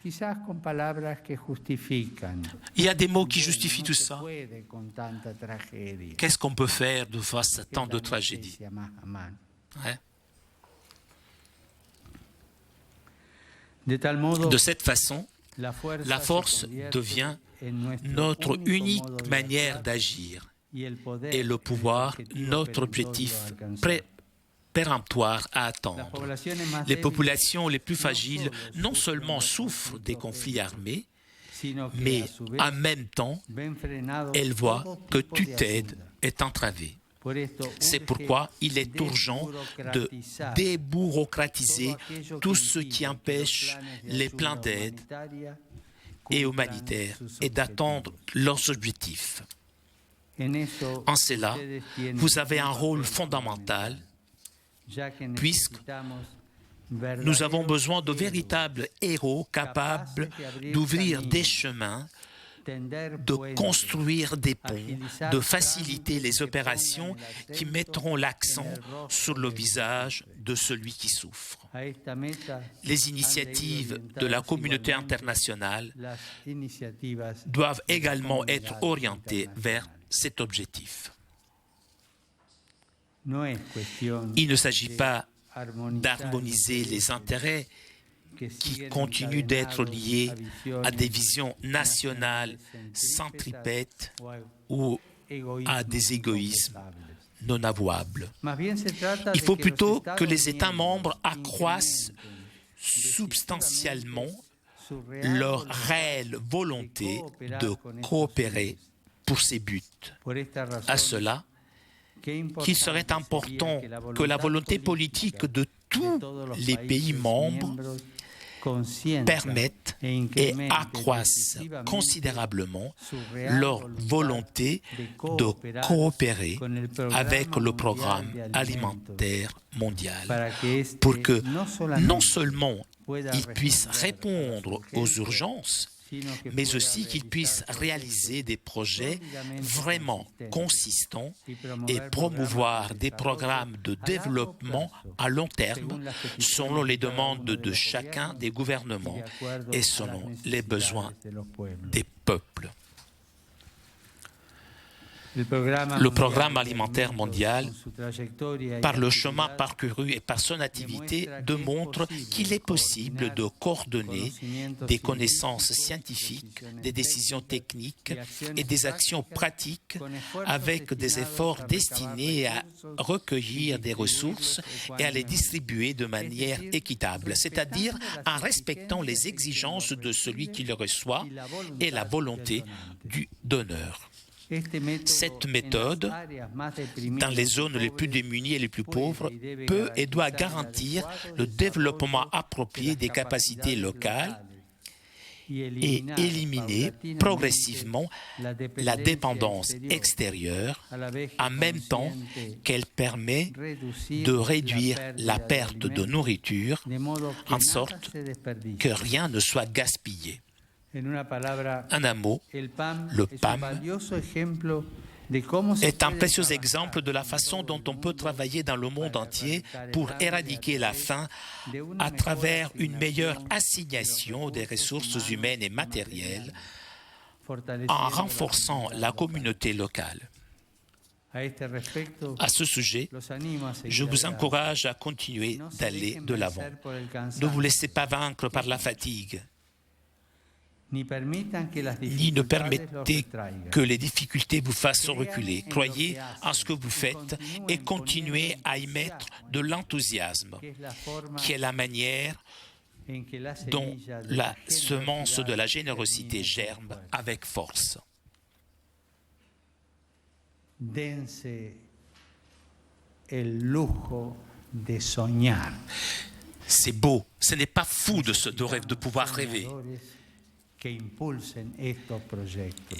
S2: quizás con palabras que justifican.
S5: Il y a des mots qui justifient
S2: No
S5: tout
S2: se
S5: ça.
S2: puede con tanta tragedia.
S5: Qu'est-ce qu'on peut faire face à
S2: Que
S5: tant
S2: la
S5: de tragédies?
S2: noticia más a mano.
S5: Hein?
S2: De tal modo,
S5: De cette façon,
S2: la force
S5: la force
S2: se convierte
S5: devient
S2: en nuestro
S5: notre
S2: único
S5: unique
S2: modo de
S5: manière
S2: actuar
S5: d'agir
S2: y el poder
S5: et le pouvoir,
S2: el objetivo
S5: notre
S2: perentorio
S5: objectif
S2: a alcanzar.
S5: péremptoire à
S2: Las
S5: attendre.
S2: poblaciones más
S5: Les
S2: débiles
S5: populations les plus fragiles non seulement souffrent des conflits armés,
S2: sino que,
S5: mais
S2: a su vez,
S5: en même temps,
S2: ven frenado
S5: elles voient
S2: todo
S5: que
S2: tipo
S5: toute
S2: de
S5: aide
S2: ayuda.
S5: est entravée.
S2: Por esto,
S5: C'est
S2: urge
S5: pourquoi il est urgent de débureaucratiser tout ce qui empêche les plans d'aide et humanitaires et d'attendre leurs objectifs. En cela, vous avez un rôle fondamental puisque nous avons besoin de véritables héros capables d'ouvrir des chemins, de construire des ponts, de faciliter les opérations qui mettront l'accent sur le visage de celui qui souffre. Les initiatives de la communauté internationale doivent également être orientées vers cet objectif. Il ne s'agit pas d'harmoniser les intérêts qui continuent d'être liés à des visions nationales centripètes ou à des égoïsmes non avouables. Il faut plutôt que les États membres accroissent substantiellement leur réelle volonté de coopérer pour ces buts. À cela, qu'il serait important que la volonté politique de tous les pays membres permettent et accroissent considérablement leur volonté de coopérer avec le programme alimentaire mondial pour que non seulement ils puissent répondre aux urgences, mais aussi qu'ils puissent réaliser des projets vraiment consistants et promouvoir des programmes de développement à long terme selon les demandes de chacun des gouvernements et selon les besoins des peuples. Le programme alimentaire mondial, par le chemin parcouru et par son activité, démontre qu'il est possible de coordonner des connaissances scientifiques, des décisions techniques et des actions pratiques avec des efforts destinés à recueillir des ressources et à les distribuer de manière équitable, c'est-à-dire en respectant les exigences de celui qui le reçoit et la volonté du donneur. Cette méthode, dans les zones les plus démunies et les plus pauvres, peut et doit garantir le développement approprié des capacités locales et éliminer progressivement la dépendance extérieure en même temps qu'elle permet de réduire la perte de nourriture en sorte que rien ne soit gaspillé. En un mot, le PAM est un précieux exemple de la façon dont on peut travailler dans le monde entier pour éradiquer la faim à travers une meilleure assignation des ressources humaines et matérielles en renforçant la communauté locale. À ce sujet, je vous encourage à continuer d'aller de l'avant. Ne vous laissez pas vaincre par la fatigue, ni ne permettez que les difficultés vous fassent reculer. Croyez en ce que vous faites et continuez à y mettre de l'enthousiasme, qui est la manière dont la semence de la générosité germe avec force.
S2: Dense el lujo de soñar.
S5: C'est beau, ce n'est pas fou de pouvoir rêver. Et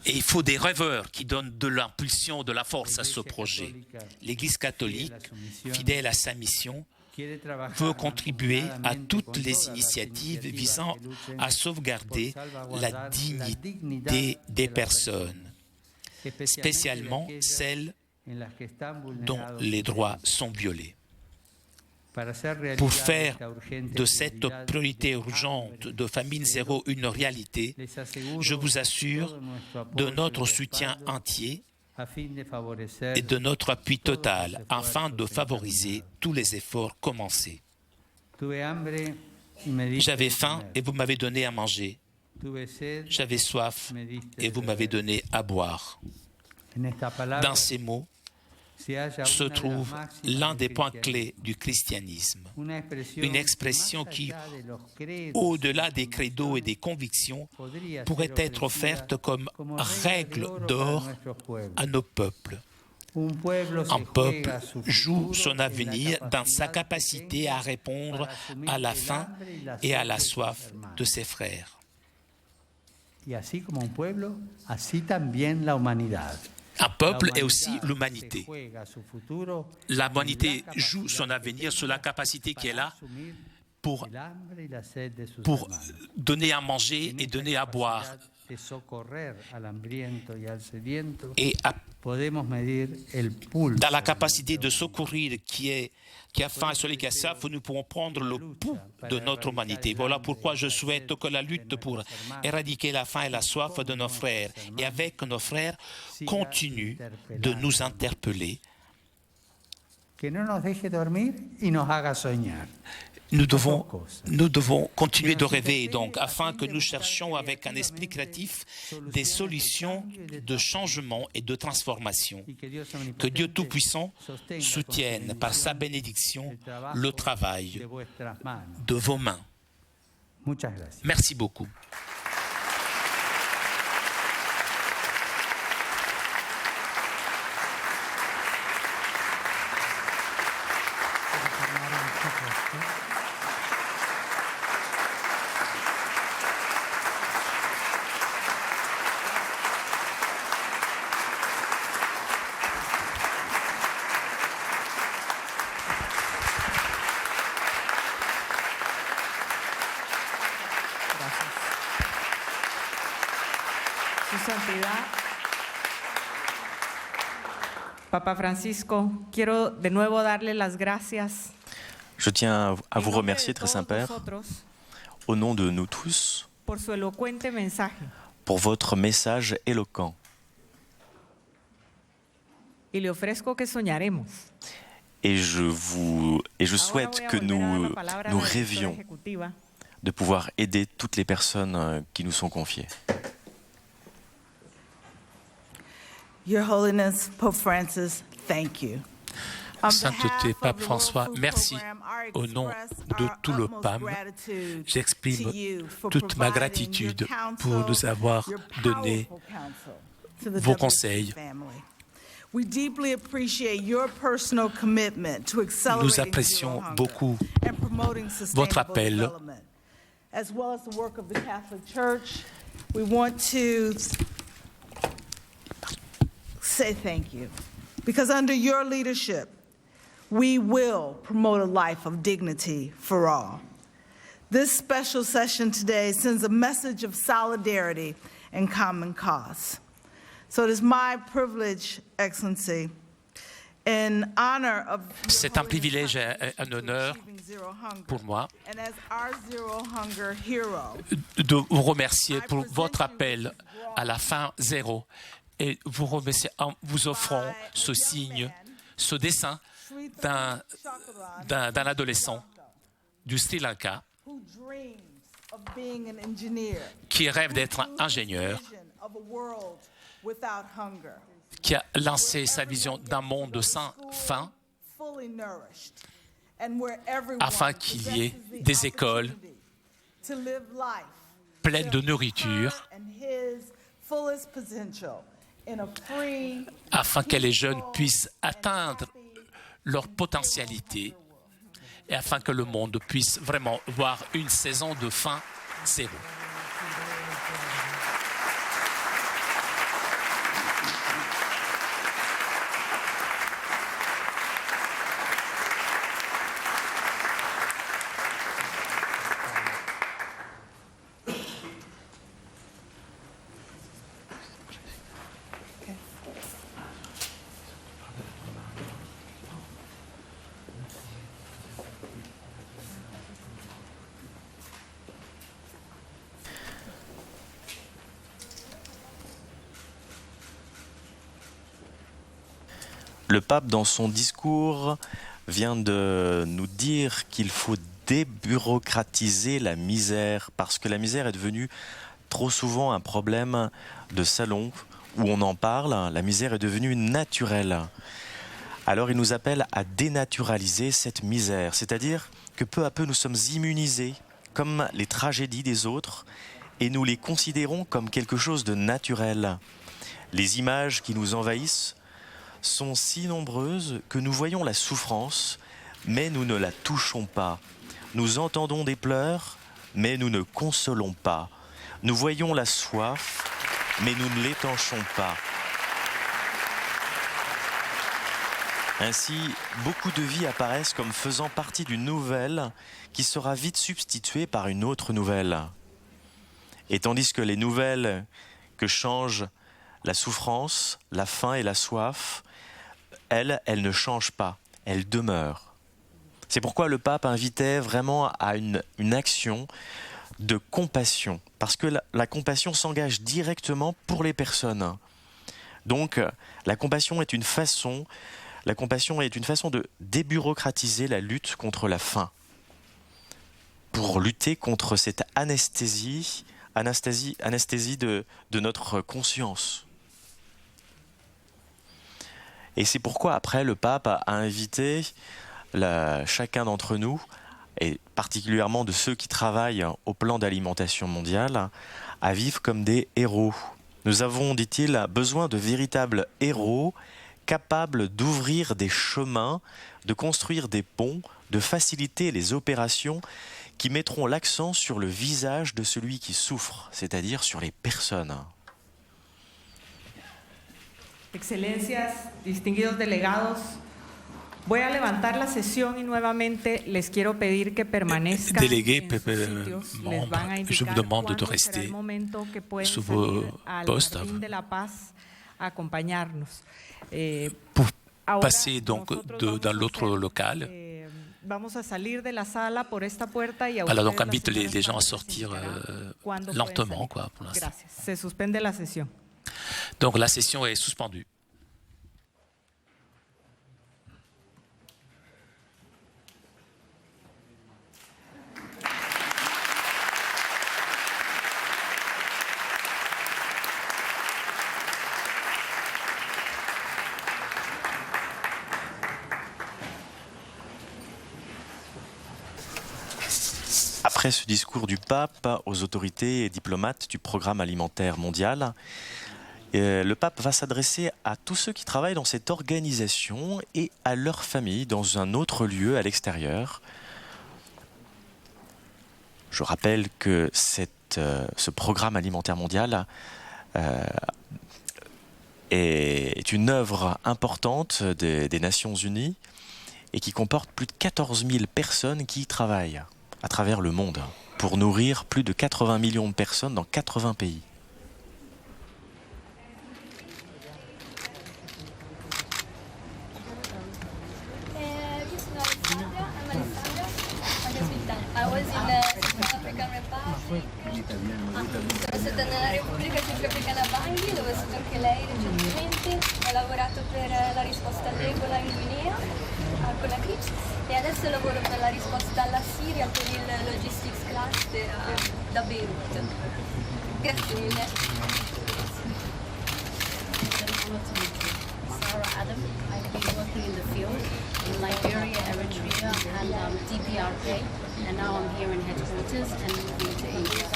S5: il faut des rêveurs qui donnent de l'impulsion, de la force à ce projet. L'Église catholique, fidèle à sa mission, veut contribuer à toutes les initiatives visant à sauvegarder la dignité des personnes, spécialement celles dont les droits sont violés. Pour faire de cette priorité urgente de famine zéro une réalité, je vous assure de notre soutien entier et de notre appui total afin de favoriser tous les efforts commencés. J'avais faim et vous m'avez donné à manger. J'avais soif et vous m'avez donné à boire. Dans ces mots se trouve l'un des points clés du christianisme, une expression qui, au-delà des credos et des convictions, pourrait être offerte comme règle d'or à nos peuples. Un peuple joue son avenir dans sa capacité à répondre à la faim et à la soif de ses frères. Un peuple est aussi l'humanité. L'humanité joue son avenir sur la capacité qu'elle a pour donner à manger et donner à boire. Et dans la capacité de secourir qui a faim et celui qui a soif, nous pouvons prendre le pouls de notre humanité. Voilà pourquoi je souhaite que la lutte pour éradiquer la faim et la soif de nos frères et avec nos frères continue de nous interpeller. Nous devons continuer de rêver, donc, afin que nous cherchions avec un esprit créatif des solutions de changement et de transformation. Que Dieu Tout-Puissant soutienne par sa bénédiction le travail de vos mains. Merci beaucoup.
S7: Su Santidad, Papa Francisco, quiero de nuevo darle las gracias.
S1: Je tiens à vous remercier, très Saint-Père, au nom de nous tous,
S7: por su elocuente mensaje.
S1: Pour votre message éloquent.
S7: Y le ofrezco que soñaremos.
S1: Et je souhaite que nous rêvions de pouvoir aider toutes les personnes qui nous sont confiées.
S8: Your Holiness, Pope Francis, thank you.
S5: Sainteté, Pape François, merci. Au nom de tout le PAM, j'exprime toute ma gratitude pour nous avoir donné vos conseils. Nous apprécions beaucoup votre appel.
S8: As well as the work of the Catholic Church, we want to say thank you. Because under your leadership, we will promote a life of dignity for all. This special session today sends a message of solidarity and common cause. So it is my privilege, Excellency, in honor of
S5: c'est un privilège et un honneur pour moi de vous remercier pour votre appel à la faim zéro et vous remercier en vous offrant ce signe, ce dessin d'un adolescent du Sri Lanka qui rêve d'être un ingénieur, qui a lancé sa vision d'un monde sans faim afin qu'il y ait des écoles pleines de nourriture afin que les jeunes puissent atteindre leur potentialité et afin que le monde puisse vraiment voir une saison de faim zéro.
S1: Le pape, dans son discours, vient de nous dire qu'il faut débureaucratiser la misère, parce que la misère est devenue trop souvent un problème de salon où on en parle. La misère est devenue naturelle. Alors il nous appelle à dénaturaliser cette misère, c'est-à-dire que peu à peu nous sommes immunisés comme les tragédies des autres et nous les considérons comme quelque chose de naturel. Les images qui nous envahissent sont si nombreuses que nous voyons la souffrance, mais nous ne la touchons pas. Nous entendons des pleurs, mais nous ne consolons pas. Nous voyons la soif, mais nous ne l'étanchons pas. Ainsi, beaucoup de vies apparaissent comme faisant partie d'une nouvelle qui sera vite substituée par une autre nouvelle. Et tandis que les nouvelles que changent la souffrance, la faim et la soif, elles ne changent pas, elles demeurent. C'est pourquoi le pape invitait vraiment à une action de compassion, parce que la compassion s'engage directement pour les personnes. Donc, la compassion est une façon de débureaucratiser la lutte contre la faim, pour lutter contre cette anesthésie de notre conscience. Et c'est pourquoi après le pape a invité chacun d'entre nous, et particulièrement de ceux qui travaillent au plan d'alimentation mondiale, à vivre comme des héros. Nous avons, dit-il, besoin de véritables héros capables d'ouvrir des chemins, de construire des ponts, de faciliter les opérations qui mettront l'accent sur le visage de celui qui souffre, c'est-à-dire sur les personnes.
S7: Excelencias, distinguidos delegados, voy a levantar la sesión y nuevamente les quiero pedir que permanezcan
S5: Délégués,
S7: en sus sitios. Les van a
S5: je
S7: indicar
S5: vous demande de
S7: cuándo será
S5: rester
S7: el momento que pueden
S5: sur vos
S7: salir al
S5: postes
S7: Jardín de la Paz a acompañarnos.
S5: pour
S7: Ahora
S5: passer donc
S7: nosotros
S5: dans
S7: vamos a
S5: l'autre
S7: hacer,
S5: local.
S7: Vamos a salir de la sala por esta puerta y a
S5: Voilà, donc
S7: ustedes,
S5: invite
S7: las
S5: les gens à
S7: señoras
S5: sortir
S7: indicarán cuándo pueden
S5: lentement,
S7: salir.
S5: quoi, pour l'instant.
S7: Gracias. Se suspende la sesión.
S5: Donc la session est suspendue.
S1: Après ce discours du pape aux autorités et diplomates du programme alimentaire mondial, le pape va s'adresser à tous ceux qui travaillent dans cette organisation et à leurs familles dans un autre lieu à l'extérieur. Je rappelle que ce programme alimentaire mondial est une œuvre importante des Nations Unies et qui comporte plus de 14 000 personnes qui y travaillent à travers le monde pour nourrir plus de 80 millions de personnes dans 80 pays.
S9: I was in the Central African Republic, sono stata nella Repubblica Centrafricana Bangui, dove è stato anche lei recentemente, ho lavorato per la risposta all'Ebola in Guinea, con la CRIPS, e adesso lavoro per la risposta alla Siria per il Logistics Cluster da Beirut. Grazie mille.
S10: Sarah Adam. I've been working in the field in Liberia, Eritrea, and DPRK, and now I'm here in headquarters and moving to India.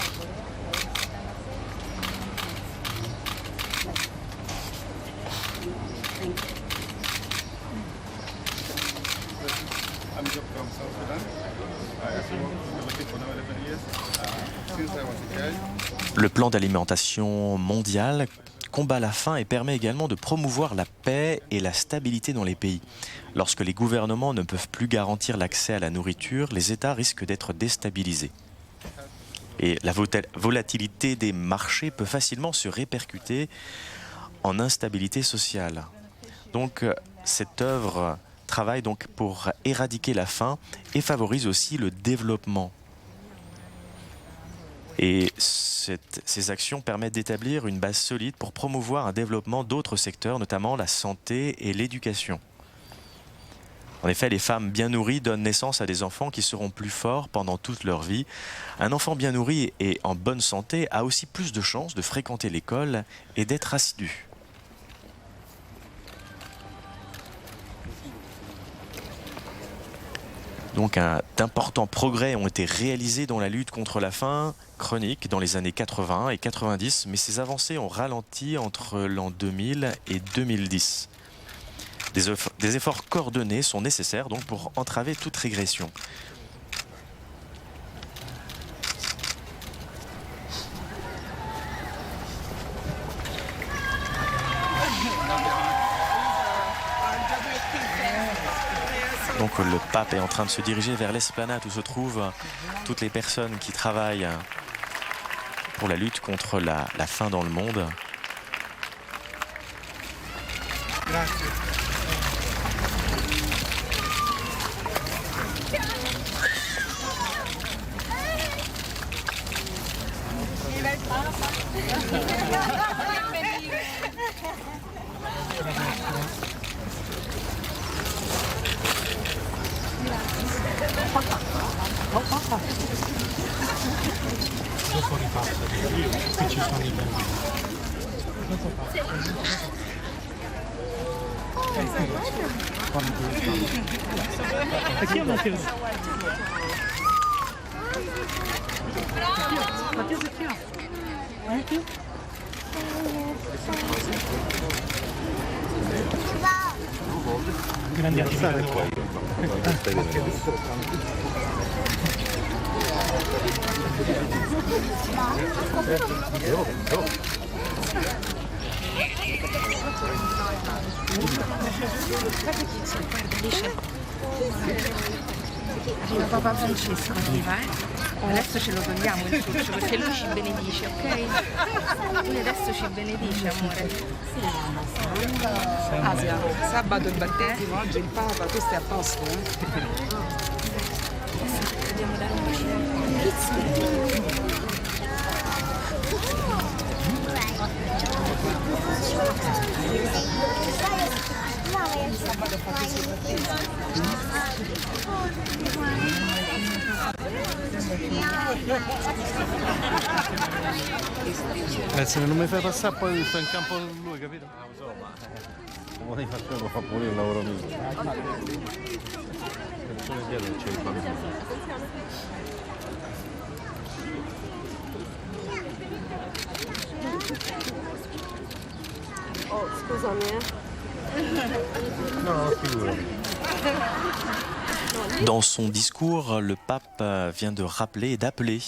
S10: Thank you.
S6: I'm Job from South Sudan. I've been working for now 11 years. Since I was a child.
S1: Le plan d'alimentation mondial combat la faim et permet également de promouvoir la paix et la stabilité dans les pays. Lorsque les gouvernements ne peuvent plus garantir l'accès à la nourriture, les États risquent d'être déstabilisés. Et la volatilité des marchés peut facilement se répercuter en instabilité sociale. Donc cette œuvre travaille donc pour éradiquer la faim et favorise aussi le développement. Et ces actions permettent d'établir une base solide pour promouvoir un développement d'autres secteurs, notamment la santé et l'éducation. En effet, les femmes bien nourries donnent naissance à des enfants qui seront plus forts pendant toute leur vie. Un enfant bien nourri et en bonne santé a aussi plus de chances de fréquenter l'école et d'être assidu. Donc d'importants progrès ont été réalisés dans la lutte contre la faim chronique dans les années 80 et 90, mais ces avancées ont ralenti entre l'an 2000 et 2010. Des efforts coordonnés sont nécessaires donc pour entraver toute régression. Donc le pape est en train de se diriger vers l'esplanade où se trouvent toutes les personnes qui travaillent pour la lutte contre la faim dans le monde.
S11: Arriva Papa Francesco, arriva, Adesso ce lo togliamo il ciuccio perché lui ci benedice, ok? Lui adesso ci benedice, amore.
S12: Asia, sabato il battesimo, oggi il Papa, tu stai a posto,
S11: Dobbiamo dare un bacino.
S13: Se non mi fai passare poi sto in campo lui, capito?
S6: Lo so, ma come facciamo fa pure il lavoro mio. Persone dietro c'è il bambino.
S14: Oh, scusami,
S6: No, figurati.
S1: Dans son discours, le pape vient de rappeler et d'appeler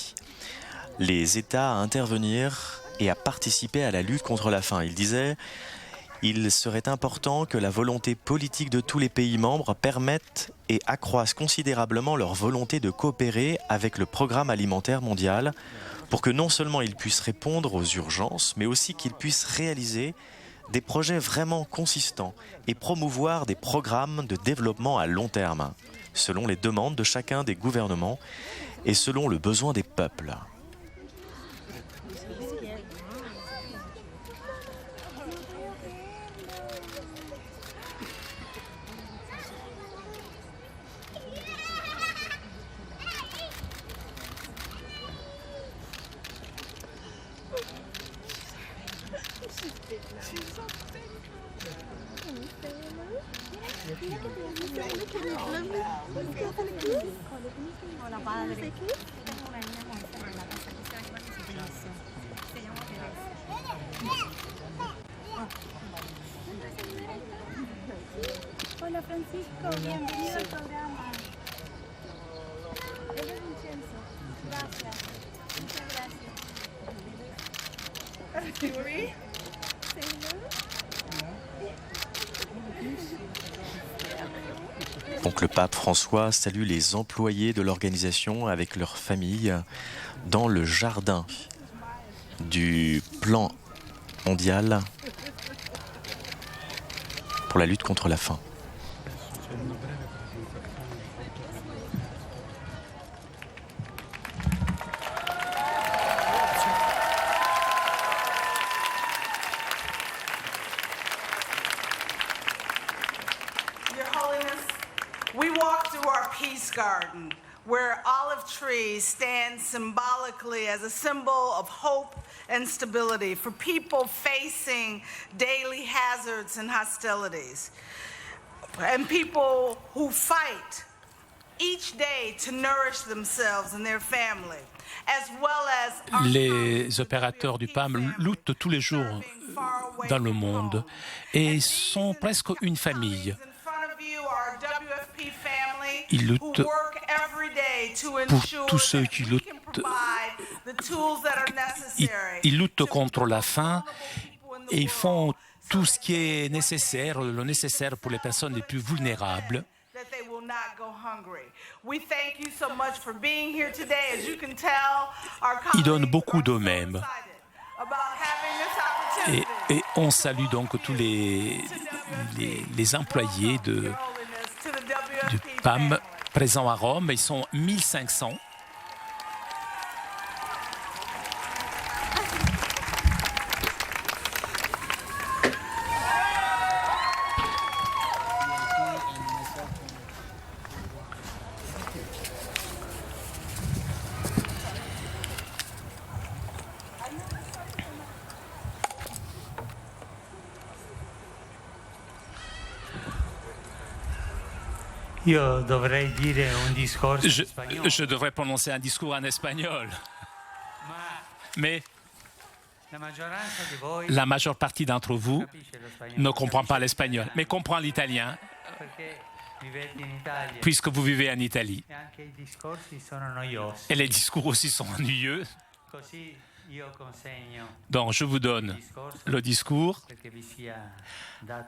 S1: les États à intervenir et à participer à la lutte contre la faim. Il disait « Il serait important que la volonté politique de tous les pays membres permette et accroisse considérablement leur volonté de coopérer avec le programme alimentaire mondial pour que non seulement ils puissent répondre aux urgences, mais aussi qu'ils puissent réaliser des projets vraiment consistants et promouvoir des programmes de développement à long terme, selon les demandes de chacun des gouvernements et selon le besoin des peuples. »
S14: Hola Francisco, bienvenido al programa. Eres Vincenzo. Gracias. Muchas gracias.
S1: Donc le pape François salue les employés de l'organisation avec leurs familles dans le jardin du plan mondial pour la lutte contre la faim.
S8: peace garden, where olive trees stand symbolically as a symbol of hope and stability for people facing daily hazards and hostilities, and people who fight each day to nourish themselves and their family, as well as
S5: Les opérateurs du PAM luttent tous les jours dans le monde et sont presque une famille. Ils luttent pour tous ceux qui luttent. Ils luttent contre la faim et ils font tout ce qui est nécessaire, le nécessaire pour les personnes les plus vulnérables. Ils donnent beaucoup d'eux-mêmes. Et on salue donc tous les employés du PAM présents à Rome. Ils sont 1500. Je devrais prononcer un discours en espagnol. Mais la majeure partie d'entre vous ne comprend pas l'espagnol, mais comprend l'italien, puisque vous vivez en Italie. Et les discours aussi sont ennuyeux. Donc, je vous donne le discours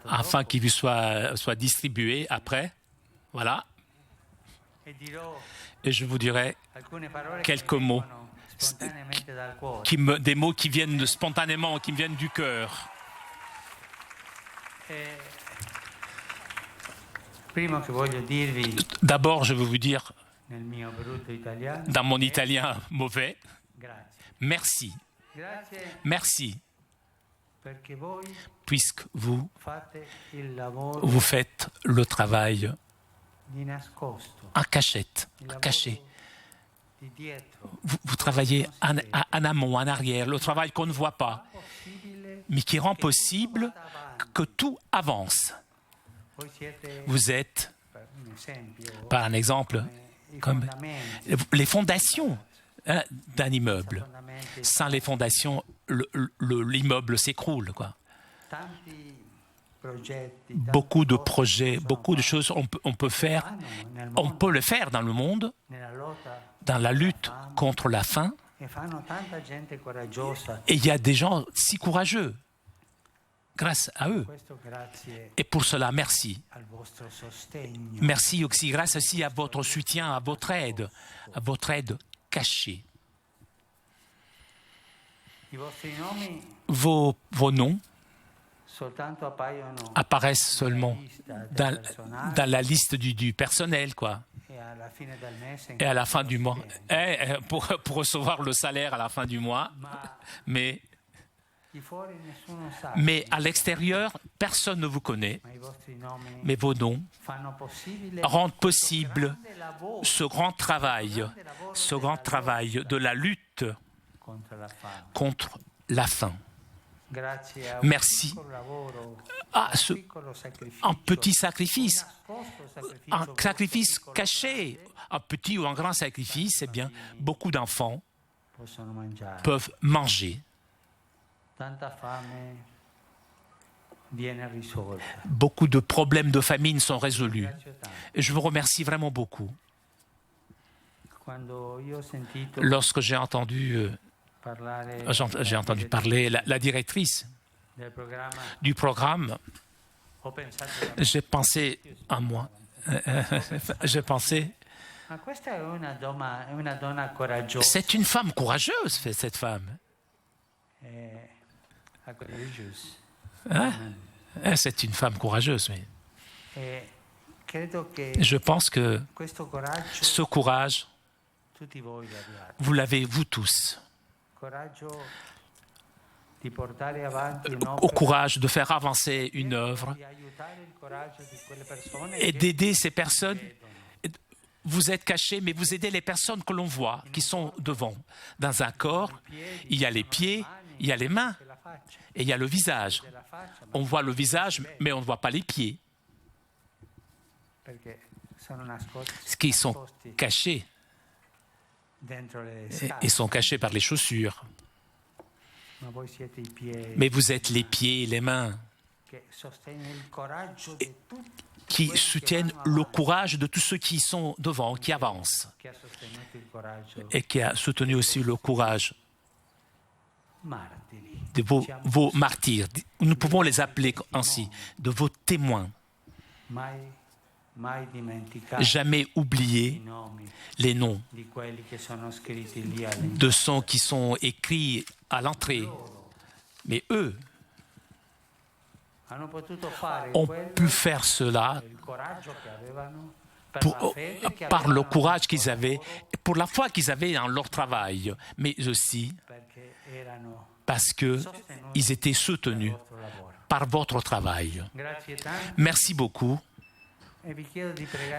S5: afin qu'il vous soit distribué après. Voilà. Et je vous dirai quelques mots, des mots qui viennent spontanément, qui me viennent du cœur. D'abord, je veux vous dire, dans mon italien mauvais, merci. Merci. Puisque vous faites le travail en cachette, caché. Vous travaillez en amont, en arrière, le travail qu'on ne voit pas, mais qui rend possible que tout avance. Vous êtes, par un exemple, comme les fondations d'un immeuble. Sans les fondations, l'immeuble s'écroule, quoi. Beaucoup de projets, beaucoup de choses on peut faire. On peut le faire dans le monde, dans la lutte contre la faim. Et il y a des gens si courageux, grâce à eux. Et pour cela, merci. Merci aussi, grâce aussi à votre soutien, à votre aide cachée. Vos noms apparaissent seulement dans la liste du personnel, quoi. Et à la fin du mois, pour recevoir le salaire à la fin du mois, mais à l'extérieur, personne ne vous connaît, mais vos noms rendent possible ce grand travail de la lutte contre la faim. Merci un petit sacrifice, un sacrifice caché, un petit ou un grand sacrifice, eh bien, beaucoup d'enfants peuvent manger. Beaucoup de problèmes de famine sont résolus. Et je vous remercie vraiment beaucoup. Lorsque j'ai entendu parler la directrice du programme, j'ai pensé à moi. J'ai pensé, c'est une femme courageuse, cette femme. Hein? C'est une femme courageuse, oui. Je pense que ce courage, vous l'avez, vous tous. Au courage de faire avancer une œuvre et d'aider ces personnes vous êtes cachés, mais vous aidez les personnes que l'on voit, qui sont devant. Dans un corps, il y a les pieds, il y a les mains et il y a le visage. On voit le visage, mais on ne voit pas les pieds. Ce qui sont cachés. Ils sont cachés par les chaussures. Mais vous êtes les pieds et les mains qui soutiennent le courage de tous ceux qui sont devant, qui avancent. Et qui a soutenu aussi le courage de vos martyrs. Nous pouvons les appeler ainsi, de vos témoins. Jamais oublier les noms de ceux qui sont écrits à l'entrée. Mais eux ont pu faire cela par le courage qu'ils avaient, pour la foi qu'ils avaient dans leur travail, mais aussi parce qu'ils étaient soutenus par votre travail. Merci beaucoup.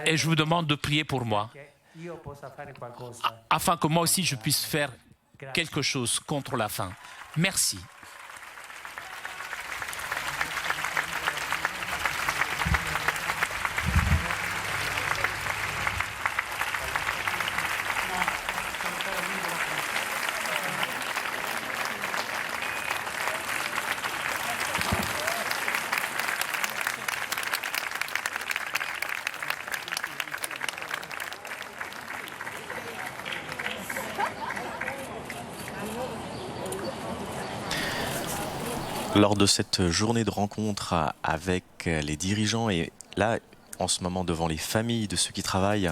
S5: Et je vous demande de prier pour moi, afin que moi aussi je puisse faire quelque chose contre la faim. Merci.
S1: Lors de cette journée de rencontre avec les dirigeants et là, en ce moment, devant les familles de ceux qui travaillent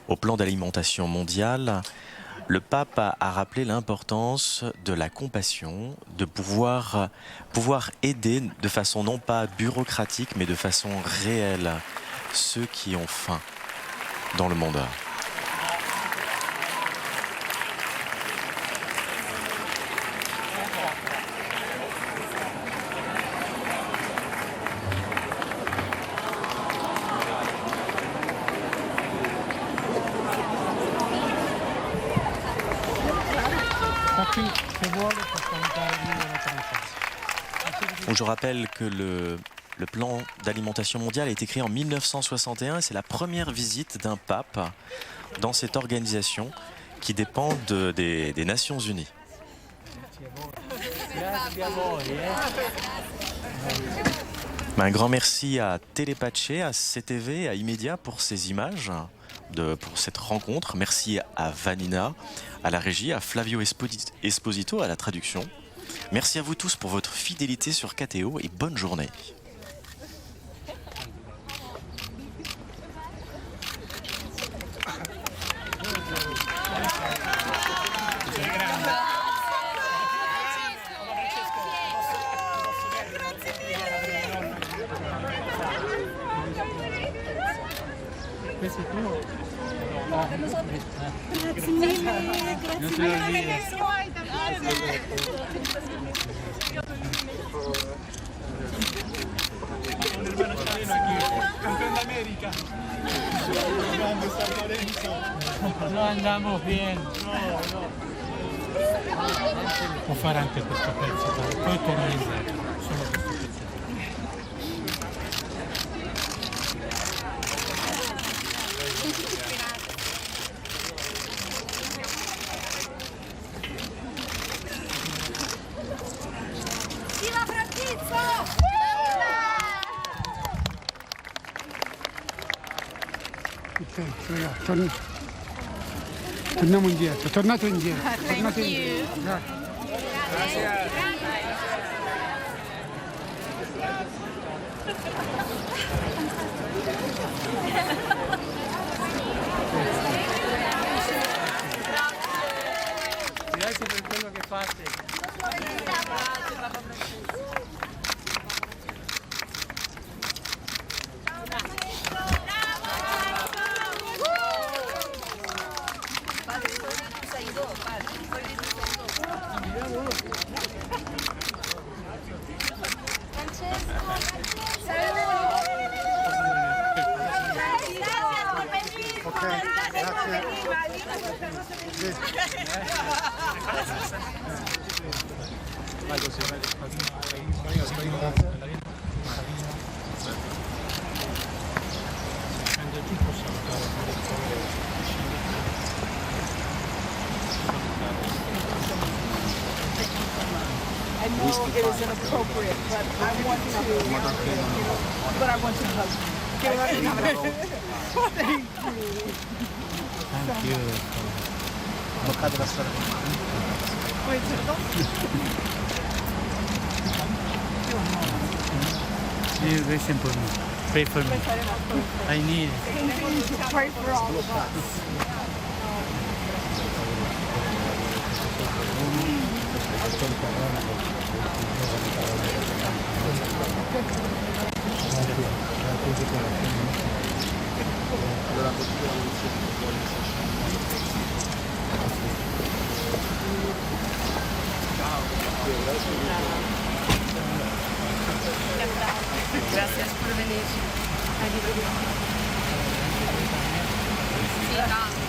S1: au plan d'alimentation mondiale, le pape a rappelé l'importance de la compassion, de pouvoir aider de façon non pas bureaucratique, mais de façon réelle ceux qui ont faim dans le monde. Je rappelle que le plan d'alimentation mondiale a été créé en 1961 et c'est la première visite d'un pape dans cette organisation qui dépend des Nations Unies. Un grand merci à Telepace, à CTV, à Immédiat pour ces images, pour cette rencontre. Merci à Vanina, à la régie, à Flavio Esposito, à la traduction. Merci à vous tous pour votre fidélité sur KTO et bonne journée.
S14: Grazie mille, grazie mille.
S13: No andiamo bien. Può fare anche questo pezzo, poi torna in zero. Solo questo pezzo.
S14: Viva Francesco!
S12: Torniamo indietro, tornato indietro.
S14: Thank you.
S12: Grazie.
S13: Grazie per quello che fate.
S14: Francesco!
S8: I know it is inappropriate, but I want to hug you. Thank you.
S13: Thank you.
S8: Wait,
S13: You're very simple. Pray for me. I need it.
S8: continue to pray for all of us.
S11: Gracias por venir. Arrivederci. Sì, no.